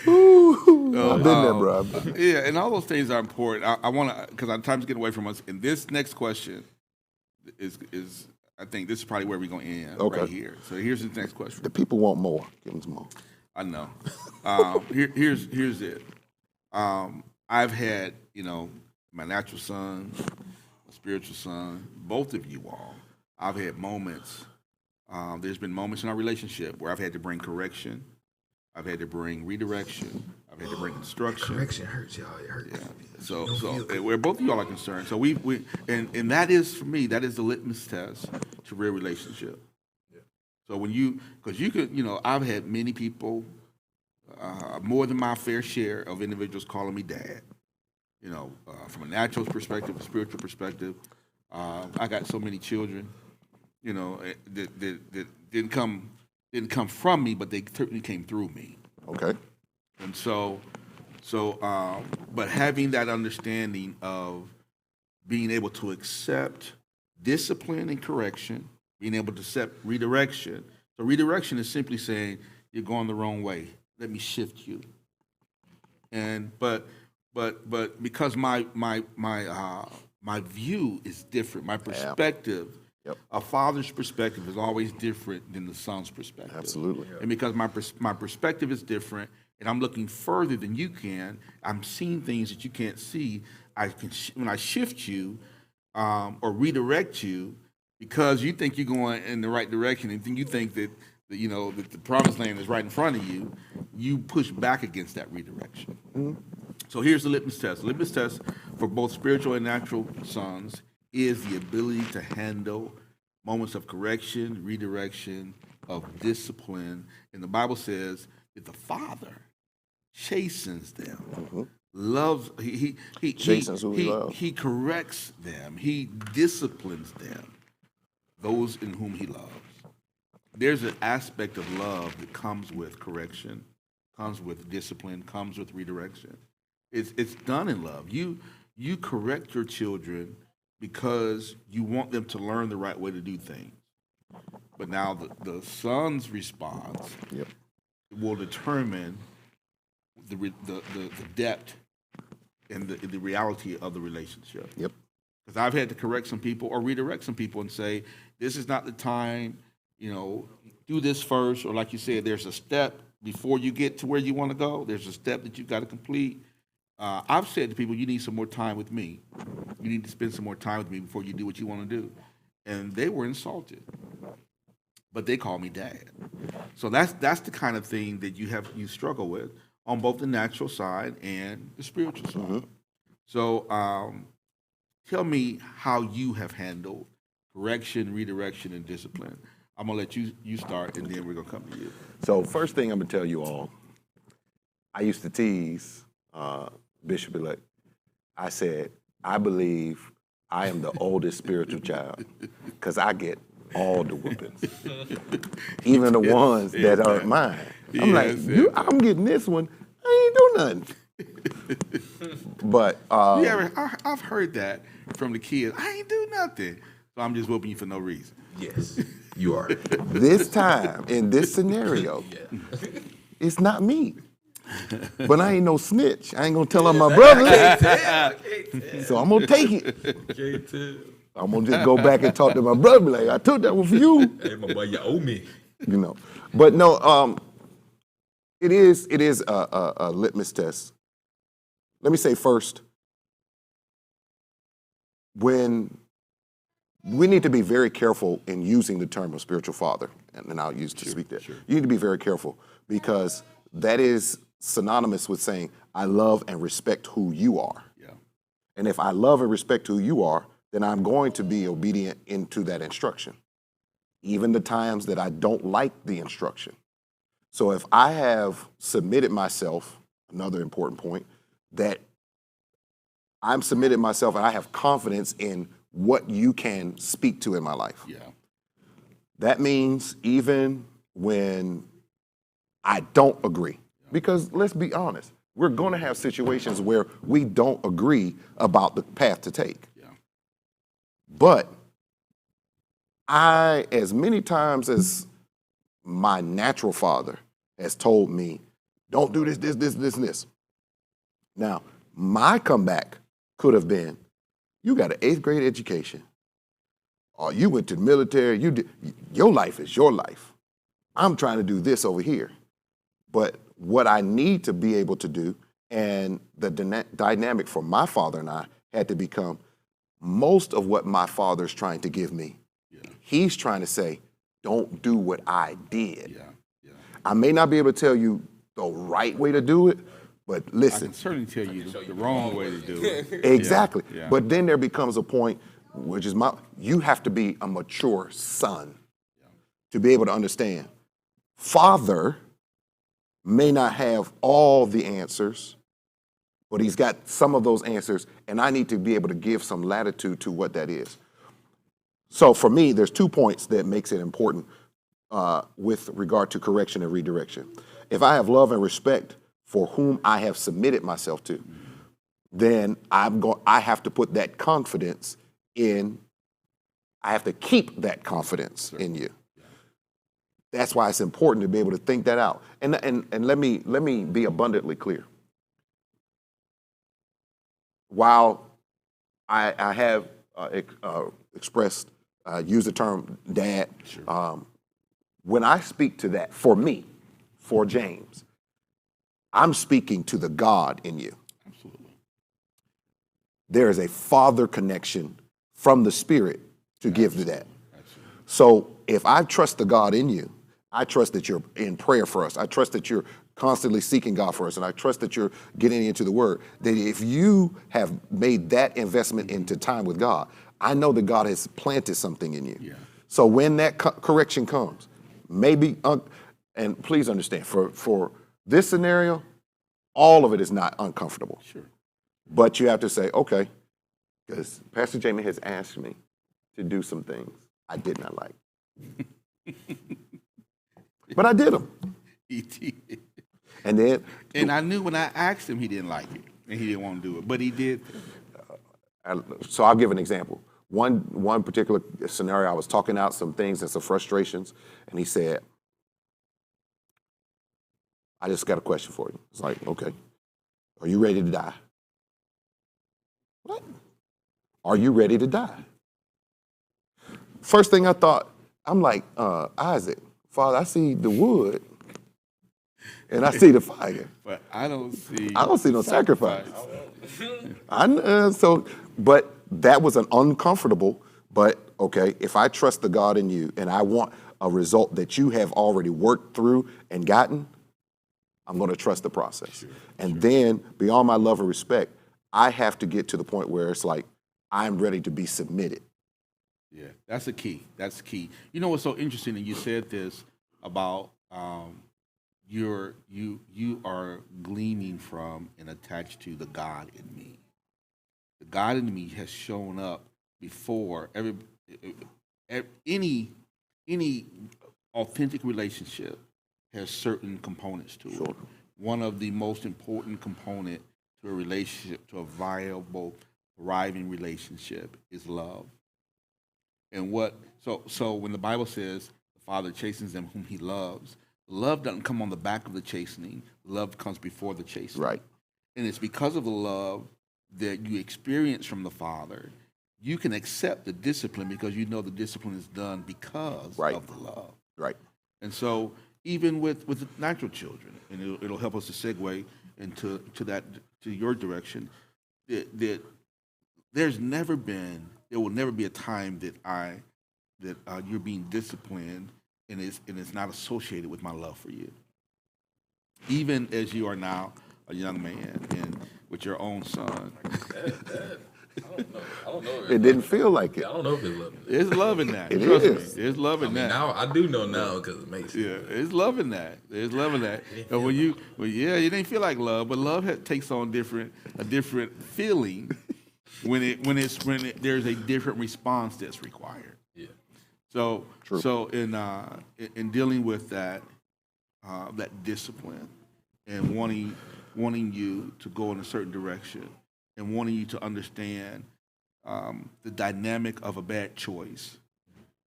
I've been there, bro. Yeah, and all those things are important. I want to, because our time's getting away from us. And this next question is I think this is probably where we're going to end Okay. right here. So here's the next question. The people want more. Give them some more. I know. Here's it. I've had, my natural son, my spiritual son, both of you all. I've had moments. There's been moments in our relationship where I've had to bring correction. I've had to bring redirection. I've had to bring instruction. Correction hurts, y'all. It hurts. Yeah. So where both of y'all are concerned. So and that is, for me, that is the litmus test to real relationship. Yeah. So because you could, I've had many people, more than my fair share of individuals calling me dad. From a natural perspective, a spiritual perspective. I got so many children, that didn't come from me, but they certainly came through me. Okay. And so, but having that understanding of being able to accept discipline and correction, being able to accept redirection. So redirection is simply saying, you're going the wrong way. Let me shift you. And but because my view is different, my perspective, Yep. a father's perspective is always different than the son's perspective. Absolutely. And because my perspective is different, and I'm looking further than you can, I'm seeing things that you can't see. When I shift you or redirect you, because you think you're going in the right direction, and you think that that the promised land is right in front of you, you push back against that redirection. Mm-hmm. So here's the litmus test. The litmus test for both spiritual and natural sons is the ability to handle moments of correction, redirection, of discipline. And the Bible says that the Father chastens them, loves, Chastens who he loves. he corrects them, he disciplines them, those in whom he loves. There's an aspect of love that comes with correction, comes with discipline, comes with redirection. It's done in love. You correct your children because you want them to learn the right way to do things. But now the son's response will determine the depth and the reality of the relationship. Yep. Because I've had to correct some people or redirect some people and say, this is not the time, do this first. Or like you said, there's a step before you get to where you want to go. There's a step that you've got to complete. I've said to people, you need some more time with me. You need to spend some more time with me before you do what you want to do. And they were insulted. But they call me dad. So that's the kind of thing that you struggle with on both the natural side and the spiritual side. Mm-hmm. So tell me how you have handled correction, redirection, and discipline. I'm gonna let you start, and then we're gonna come to you. So first thing I'm gonna tell you all, I used to tease Bishop-elect. I said, I believe I am the oldest spiritual child because I get all the whoopings, even the ones that aren't mine. I'm I'm getting this one. I ain't do nothing. But I've heard that from the kids. I ain't do nothing, so I'm just whooping you for no reason. Yes, you are. This time in this sscenario, it's not me. But I ain't no snitch. I ain't gonna tell on my brother. So I'm gonna take it. I'm gonna just go back and talk to my brother. Be like, I took that one for you. Hey, my boy, you owe me. But no. It is a litmus test. Let me say first, when we need to be very careful in using the term of spiritual father, and I'll use to speak that. Sure. You need to be very careful because that is synonymous with saying, I love and respect who you are. Yeah. And if I love and respect who you are, then I'm going to be obedient into that instruction, even the times that I don't like the instruction. So if I have submitted myself, another important point, that I'm submitted myself and I have confidence in what you can speak to in my life. Yeah. That means even when I don't agree, because let's be honest, we're going to have situations where we don't agree about the path to take. Yeah. But as many times as my natural father has told me, don't do this, and this. Now, my comeback could have been, you got an 8th grade education, or you went to the military, your life is your life. I'm trying to do this over here. But what I need to be able to do, and the dynamic for my father and I had to become, most of what my father's trying to give me, he's trying to say, don't do what I did. Yeah. Yeah. I may not be able to tell you the right way to do it, but listen. I can certainly tell you the wrong way to do it. Exactly. Yeah. Yeah. But then there becomes a point, which is you have to be a mature son to be able to understand. Father may not have all the answers, but he's got some of those answers, and I need to be able to give some latitude to what that is. So for me, there's 2 points that makes it important with regard to correction and redirection. If I have love and respect for whom I have submitted myself to, then I have to put that confidence in, I have to keep that confidence in you. That's why it's important to be able to think that out. And let me be abundantly clear. While I have expressed, use the term dad, sure. When I speak to that, for me, for James, I'm speaking to the God in you. Absolutely. There is a father connection from the Spirit to give to that. Absolutely. So if I trust the God in you, I trust that you're in prayer for us. I trust that you're constantly seeking God for us, and I trust that you're getting into the Word. That if you have made that investment into time with God, I know that God has planted something in you. Yeah. So when that correction comes, maybe, and please understand, for this scenario, all of it is not uncomfortable. Sure. But you have to say, okay, because Pastor Jamie has asked me to do some things I did not like. But I did them. He did. And then, And I knew when I asked him, he didn't like it, and he didn't want to do it, but he did. so I'll give an example. One particular scenario, I was talking out some things and some frustrations, and he said, I just got a question for you. It's like, okay, are you ready to die? What? Are you ready to die? First thing I thought, I'm like, Isaac, Father, I see the wood and I see the fire. But I don't see no sacrifice. But that was an uncomfortable, but okay, if I trust the God in you and I want a result that you have already worked through and gotten, I'm going to trust the process. Then beyond my love and respect, I have to get to the point where it's like, I'm ready to be submitted. Yeah, that's the key. That's the key. You know what's so interesting? And you said this about you are gleaming from and attached to the God in me. The God in me has shown up before any authentic relationship has certain components to it. One of the most important component to a relationship, to a viable, thriving relationship, is love. And so when the Bible says the Father chastens them whom He loves, love doesn't come on the back of the chastening. Love comes before the chastening. Right. And it's because of the love that you experience from the Father, you can accept the discipline because you know the discipline is done because of the love. Right. And so even with the natural children, and it'll help us to segue into to your direction, that there will never be a time that you're being disciplined and it's not associated with my love for you. Even as you are now a young man and with your own son. I don't know. It didn't feel like it. I don't know if it's love. It's love in that. It Trust is. me. It's love in that. Now I do know now because it makes sense. Yeah, it's love in that. It's love in that. And it didn't feel like love, but love takes on a different feeling when there's a different response that's required. Yeah. So True. So in dealing with that discipline and wanting you to go in a certain direction and wanting you to understand the dynamic of a bad choice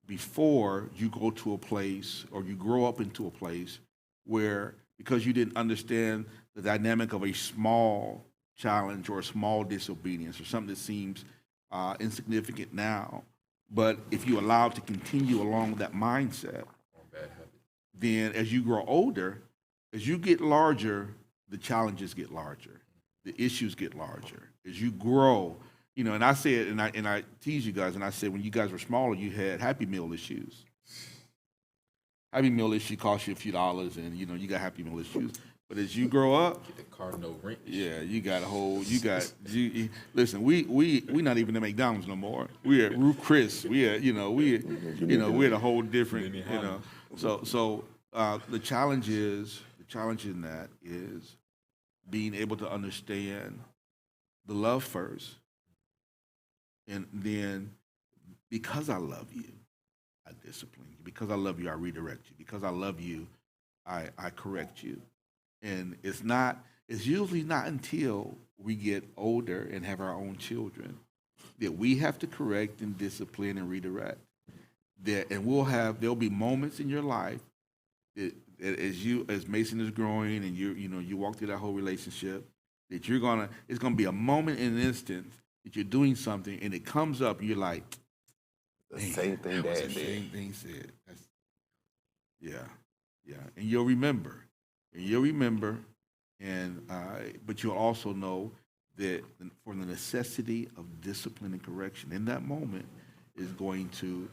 before you go to a place or you grow up into a place where, because you didn't understand the dynamic of a small challenge or a small disobedience or something that seems insignificant now, but if you allow it to continue along that mindset, then as you grow older, as you get larger, the challenges get larger, the issues get larger. As you grow, and I said, and I tease you guys, and I said when you guys were smaller, you had Happy Meal issues. Happy Meal issue cost you a few dollars, and you got Happy Meal issues. But as you grow up, Get the car no rent. yeah, you got a whole. Listen, we not even at McDonald's no more. We at Ruth Chris. We at we're at a whole different. So the challenge in that is being able to understand the love first, and then because I love you, I discipline you. Because I love you, I redirect you. Because I love you, I correct you. And it's usually not until we get older and have our own children that we have to correct and discipline and redirect. There'll be moments in your life that as Mason is growing and you walk through that whole relationship, that it's gonna be a moment in an instant that you're doing something and it comes up and you're like, The same thing Dad did. same thing said. Yeah, and you'll remember. But you'll also know that for the necessity of discipline and correction in that moment is going to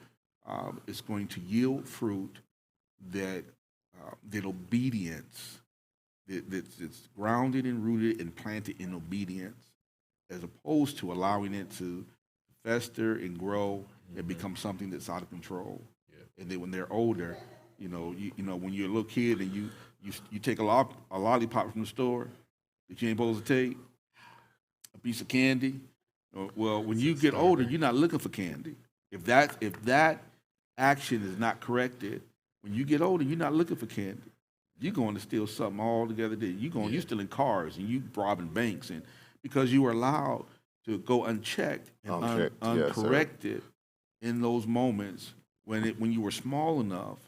yield fruit that obedience that's grounded and rooted and planted in obedience, as opposed to allowing it to fester and grow and become something that's out of control. Yeah. And then when they're older, You know when you're a little kid and you take a lollipop from the store that you ain't supposed to take, a piece of candy. Well, when you get older, you're not looking for candy. If that action is not corrected, when you get older, you're not looking for candy. You're going to steal something altogether. You're stealing cars and you robbing banks, and because you were allowed to go unchecked and uncorrected in those moments when you were small enough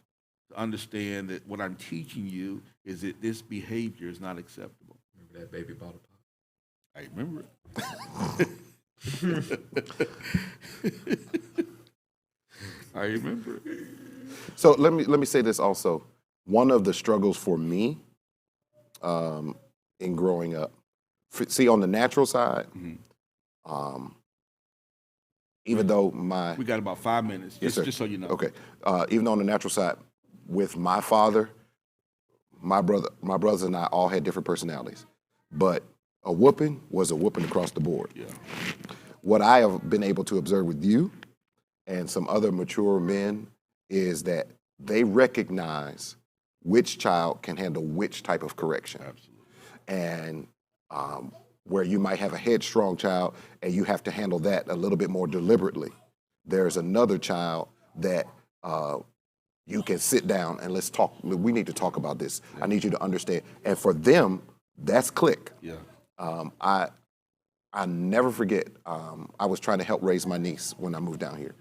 to understand that what I'm teaching you is that this behavior is not acceptable. Remember that baby bottle pop? I remember it. I remember it. So let me say this also. One of the struggles for me in growing up, see on the natural side, even though we got about 5 minutes, yes, just so you know. Okay, even though on the natural side, with my father, my brothers and I all had different personalities, but a whooping was a whooping across the board. Yeah. What I have been able to observe with you and some other mature men is that they recognize which child can handle which type of correction. Absolutely. And where you might have a headstrong child and you have to handle that a little bit more deliberately. There's another child that you can sit down and let's talk. We need to talk about this. Yeah. I need you to understand. And for them, that's click. Yeah. I never forget, I was trying to help raise my niece when I moved down here.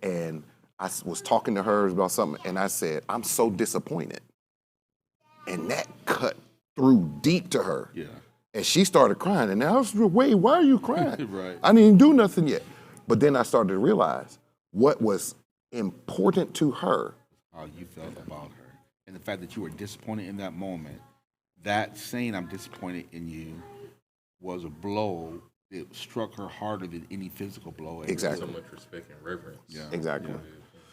And I was talking to her about something, and I said, I'm so disappointed. And that cut through deep to her. Yeah. And she started crying, and I was, wait, why are you crying? Right. I didn't do nothing yet. But then I started to realize what was important to her. How you felt about her. And the fact that you were disappointed in that moment, that saying I'm disappointed in you was a blow that struck her harder than any physical blow. Exactly. So much respect and reverence. Yeah. Exactly.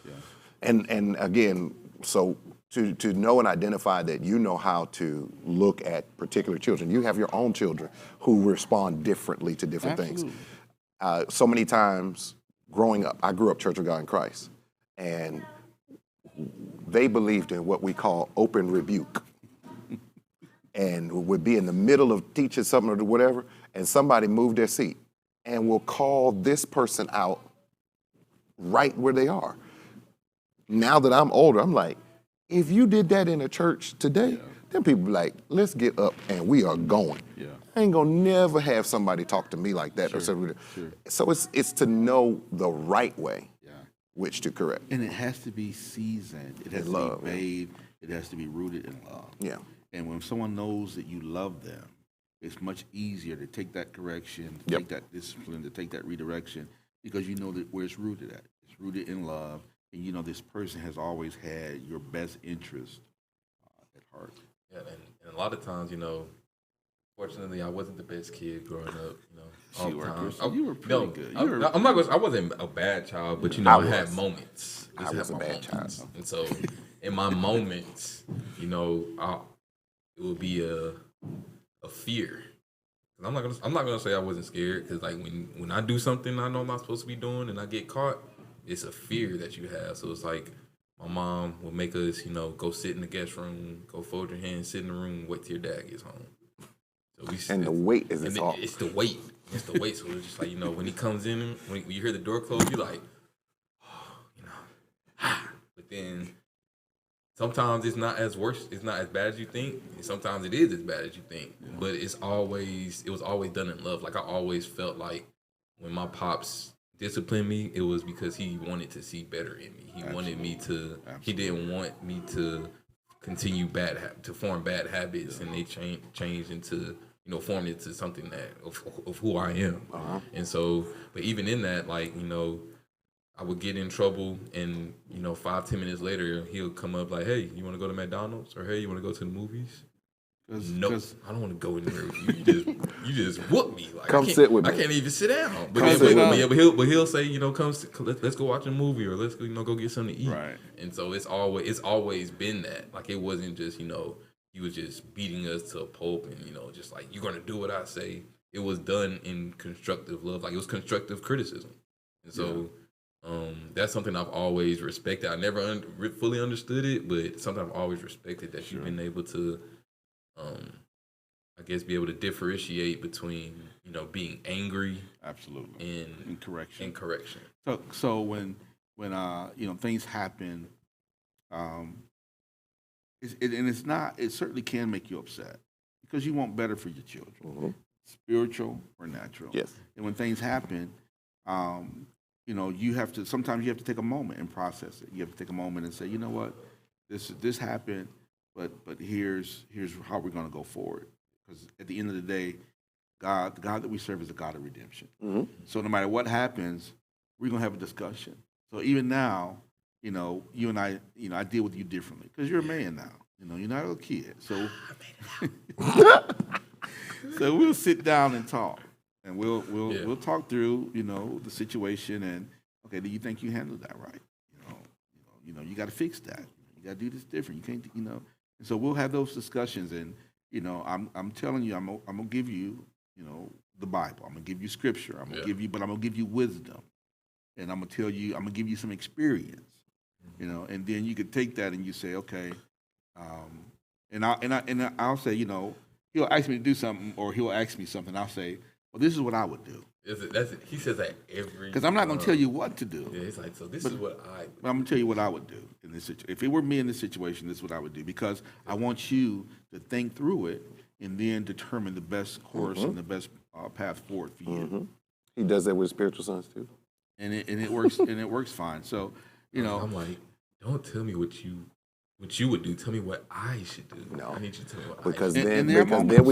Yeah. And again, so to know and identify that you know how to look at particular children. You have your own children who respond differently to different things. So many times growing up, I grew up Church of God in Christ, and they believed in what we call open rebuke. And would be in the middle of teaching something or whatever, and somebody moved their seat and will call this person out right where they are. Now that I'm older, I'm like, if you did that in a church today, then people be like, let's get up and we are going. Yeah. I ain't gonna never have somebody talk to me like that. Or something. Sure. So it's to know the right way which to correct. And it has to be seasoned. It has to be bathed. It has to be rooted in love. Yeah. And when someone knows that you love them, it's much easier to take that correction, to take that discipline, to take that redirection, because you know that where it's rooted at. It's rooted in love, and you know this person has always had your best interest at heart. Yeah, and a lot of times, fortunately, I wasn't the best kid growing up. All the time. You were pretty good. I wasn't a bad child, but I had moments. I was a bad child, and so in my moments, it would be a fear. I'm not gonna say I wasn't scared, because like when I do something I know I'm not supposed to be doing and I get caught, it's a fear that you have. So it's like my mom will make us, go sit in the guest room, go fold your hands, sit in the room, wait till your dad gets home. So the weight is it's the weight. It's the weight. So it's just like, when he comes in, when you hear the door close, you're like, but then sometimes it's not as worse. It's not as bad as you think. And sometimes it is as bad as you think. Yeah. But it was always done in love. Like I always felt like when my pops disciplined me, it was because he wanted to see better in me. He wanted me to. He didn't want me to continue to form bad habits, and they changed into formed into something that of who I am. Uh-huh. And so, but even in that, like I would get in trouble, and 5-10 minutes later, he'll come up like, "Hey, you want to go to McDonald's?" or "Hey, you want to go to the movies?" No, I don't want to go anywhere with you. You just whoop me. Like, come sit with me. I can't even sit down. But he'll say, let's go watch a movie, or let's go get something to eat. Right. And so it's always been that. Like it wasn't just he was just beating us to a pulp, and just like, you're gonna do what I say. It was done in constructive love. Like it was constructive criticism. And so That's something I've always respected. I never fully understood it, but something I've always respected, that you've been able to, I guess, be able to differentiate between, being angry Absolutely. and correction. correction. So when things happen, it's not. It certainly can make you upset because you want better for your children, spiritual or natural. Yes. And when things happen, sometimes you have to take a moment and process it. You have to take a moment and say, you know what, this happened, but here's how we're going to go forward. Because at the end of the day, the God that we serve is a God of redemption. So no matter what happens, we're going to have a discussion. So even now, you and I, I deal with you differently because you're a man now. You're not a little kid. So, so we'll sit down and talk, and we'll talk through, the situation, and okay, do you think you handled that right? You got to fix that. You got to do this different. You can't, And so we'll have those discussions, and I'm telling you, I'm gonna give you, the Bible. I'm gonna give you Scripture. I'm gonna give you wisdom, and I'm gonna give you some experience. And then you could take that and you say, okay, and I'll say, he'll ask me to do something, or he'll ask me something. I'll say, well, this is what I would do. He says that every. Because I'm not going to tell you what to do. Yeah, he's like, so this is what I. But I'm going to tell you what I would do in this situation. If it were me in this situation, this is what I would do. Because I want you to think through it and then determine the best course and the best path forward for you. He does that with spiritual sons too. And it works. And it works fine. So I'm like, don't tell me what you would do. Tell me what I should do. No, I need you to tell me what because I should then there are because then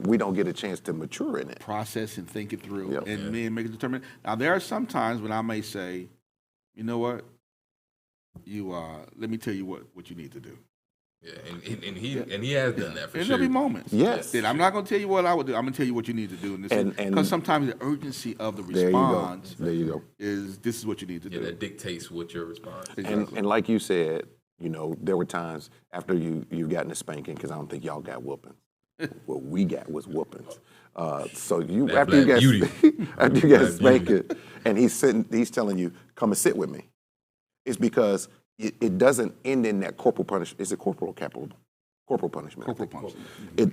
we don't get a chance to mature in it. process and think it through, Yep. and then make a determination. Now there are some times when I may say, you know what, let me tell you what you need to do. Yeah, and he has done that for And sure. there'll be moments. Yes. That I'm not going to tell you what I would do. I'm going to tell you what you need to do in this. And- Because sometimes the urgency of the There you go. response There you go. is this is what you need to Yeah, do. that dictates what your response. Exactly. And like you said, there were times after you gotten a spanking, because I don't think y'all got whoopings. What we got was whoopings. So you That after you black got beauty. after you got spanking, and he's telling you, come and sit with me. It's because it doesn't end in that corporal punishment. Is it corporal or capital? Corporal punishment. Corporal punishment.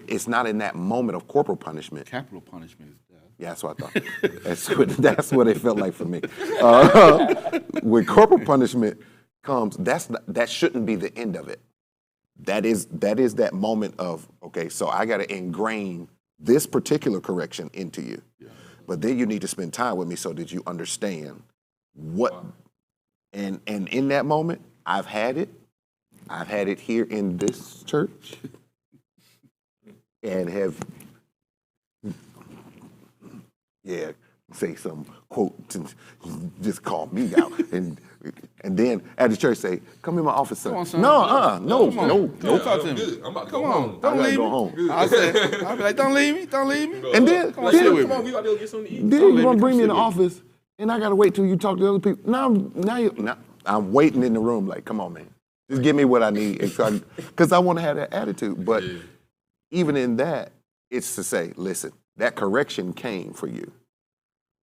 It's not in that moment of corporal punishment. Capital punishment is death. Yeah, that's what I thought. That's what it felt like for me. When corporal punishment comes, that shouldn't be the end of it. That is that moment of, okay, so I got to ingrain this particular correction into you. Yeah. But then you need to spend time with me so that you understand what. And in that moment, I've had it here in this church, and have say some quote and just call me out, and then at the church say, "Come in my office, sir." Come on, son. No. Talk to him. Good. I'm about to Come go on, home. I don't gotta leave go me. home. I'll be like, don't leave me. And then Come on, sit with Come on, me. we got to go get something to eat. Then leave you're gonna me, bring come me in the sit with office, and I gotta wait till you talk to other people. Now I'm waiting in the room like, come on, man, just give me what I need, because I want to have that attitude. But even in that, it's to say, listen, that correction came for you,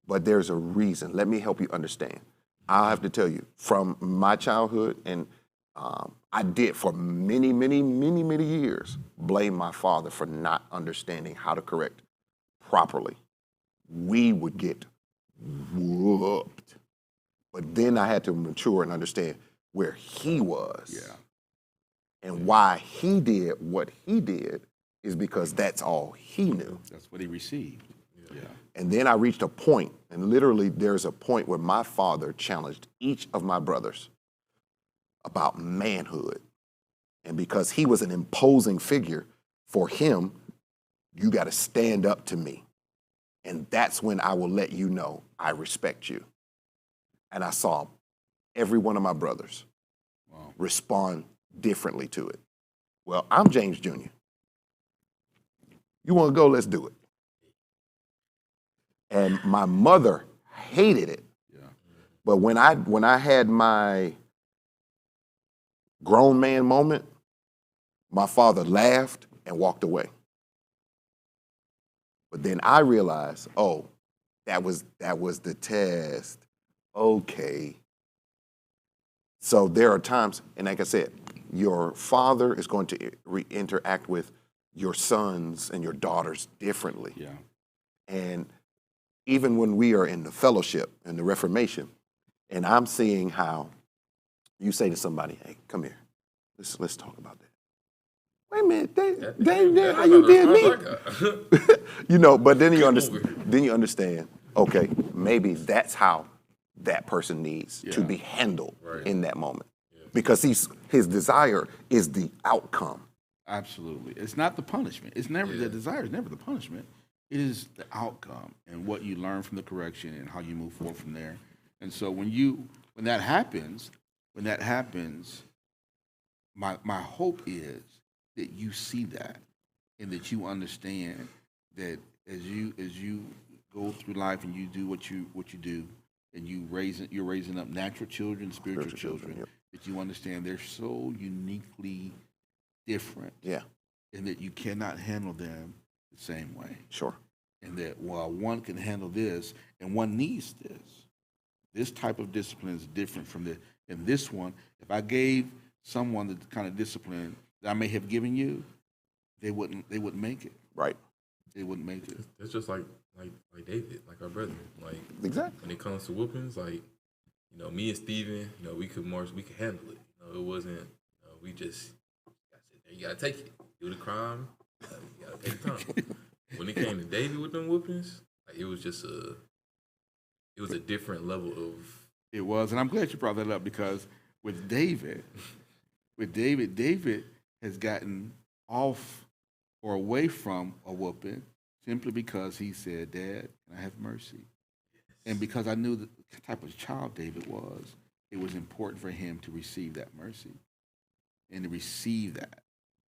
but there's a reason. Let me help you understand. I'll have to tell you, from my childhood, and I did for many years blame my father for not understanding how to correct properly. We would get whooped. But then I had to mature and understand where he was. Yeah. And why he did what he did is because that's all he knew. That's what he received. Yeah. And then I reached a point, and literally there's a point where my father challenged each of my brothers about manhood. And because he was an imposing figure, for him, you got to stand up to me. And that's when I will let you know I respect you. And I saw every one of my brothers respond differently to it. Well, I'm James Jr. You want to go? Let's do it. And my mother hated it. Yeah. But when I had my grown man moment, my father laughed and walked away. But then I realized, oh, that was the test. Okay, So there are times, and like I said, your father is going to interact with your sons and your daughters differently. Yeah. And even when we are in the fellowship and the Reformation, and I'm seeing how you say to somebody, "Hey, come here, let's talk about that." Wait a minute, Dave, how you did me? You know, but then you understand. Okay, maybe that's how that person needs to be handled in that moment, because his desire is the outcome. Absolutely. It's not the punishment. It's never the desire is never the punishment. It is the outcome and what you learn from the correction and how you move forward from there. And so when that happens, my hope is that you see that and that you understand that as you go through life and you do what you do and you're raising up natural children, spiritual children, that you understand they're so uniquely different. Yeah. And that you cannot handle them the same way. Sure. And that while one can handle this and one needs this type of discipline is different from the, and this one, if I gave someone the kind of discipline that I may have given you, they wouldn't make it. Right. They wouldn't make it. It's just like David, like our brother. Like exactly. when it comes to whoopings, like, me and Steven, we could handle it. It wasn't, we just, you gotta take it. Do the crime, you gotta take time. When it came to David with them whoopings, like, it was just it was a different level of. It was, and I'm glad you brought that up, because with David, David has gotten off or away from a whooping simply because he said, "Dad, can I have mercy?" And because I knew the type of child David was, it was important for him to receive that mercy and to receive that.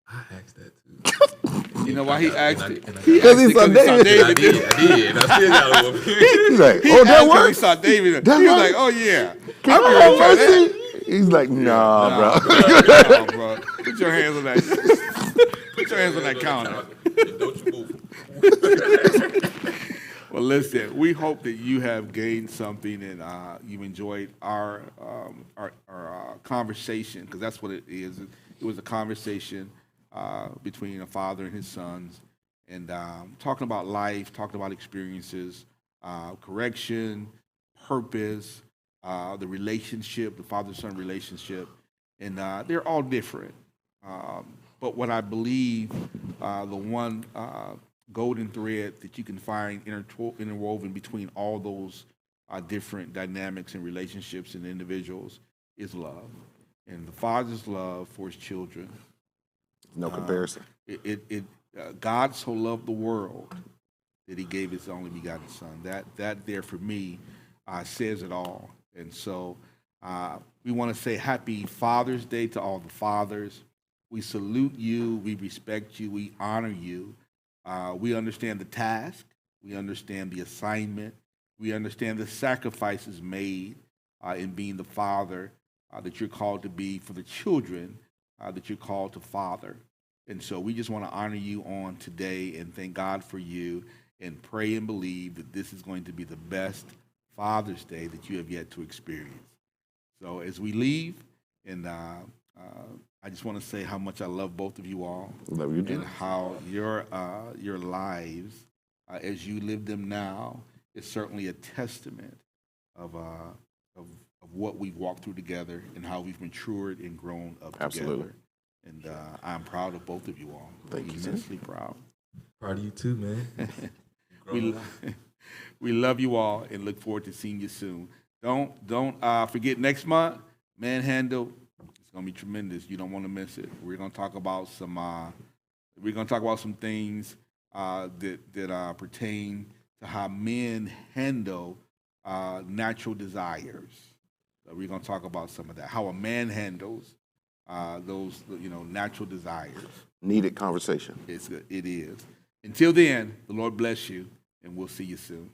I asked that too. You know why he asked it? Because he saw David. I did. And I still got a whooping. He's like, He "Oh, that asked when he works." saw David. That He was works? like, "Oh yeah, Can I'm I gonna have try that." mercy? He's like, "Nah, bro." No, bro. Put your hands on that. Put your hands on that counter. Don't you move. Well, listen, we hope that you have gained something and you've enjoyed our conversation, because that's what it is. It was a conversation between a father and his sons, and talking about life, talking about experiences, correction, purpose, the relationship, the father-son relationship, and they're all different. But what I believe, the one golden thread that you can find interwoven between all those different dynamics and relationships and individuals is love. And the father's love for his children. No comparison. God so loved the world that he gave his only begotten son. That there for me says it all. And so we want to say happy Father's Day to all the fathers. We salute you, we respect you, we honor you. We understand the task, we understand the assignment, we understand the sacrifices made in being the father that you're called to be for the children that you're called to father. And so we just want to honor you on today and thank God for you and pray and believe that this is going to be the best Father's Day that you have yet to experience. So as we leave, and I just want to say how much I love both of you all. Love you too. And how your lives, as you live them now, is certainly a testament of what we've walked through together and how we've matured and grown up Absolutely. together. And I'm proud of both of you all. Thank you, Immensely proud. Proud of you too, man. We love you all and look forward to seeing you soon. Don't forget next month, Manhandle. It's gonna be tremendous. You don't want to miss it. We're gonna talk about some things that pertain to how men handle natural desires. So we're gonna talk about some of that. How a man handles those natural desires. Needed conversation. It is. Until then, the Lord bless you, and we'll see you soon.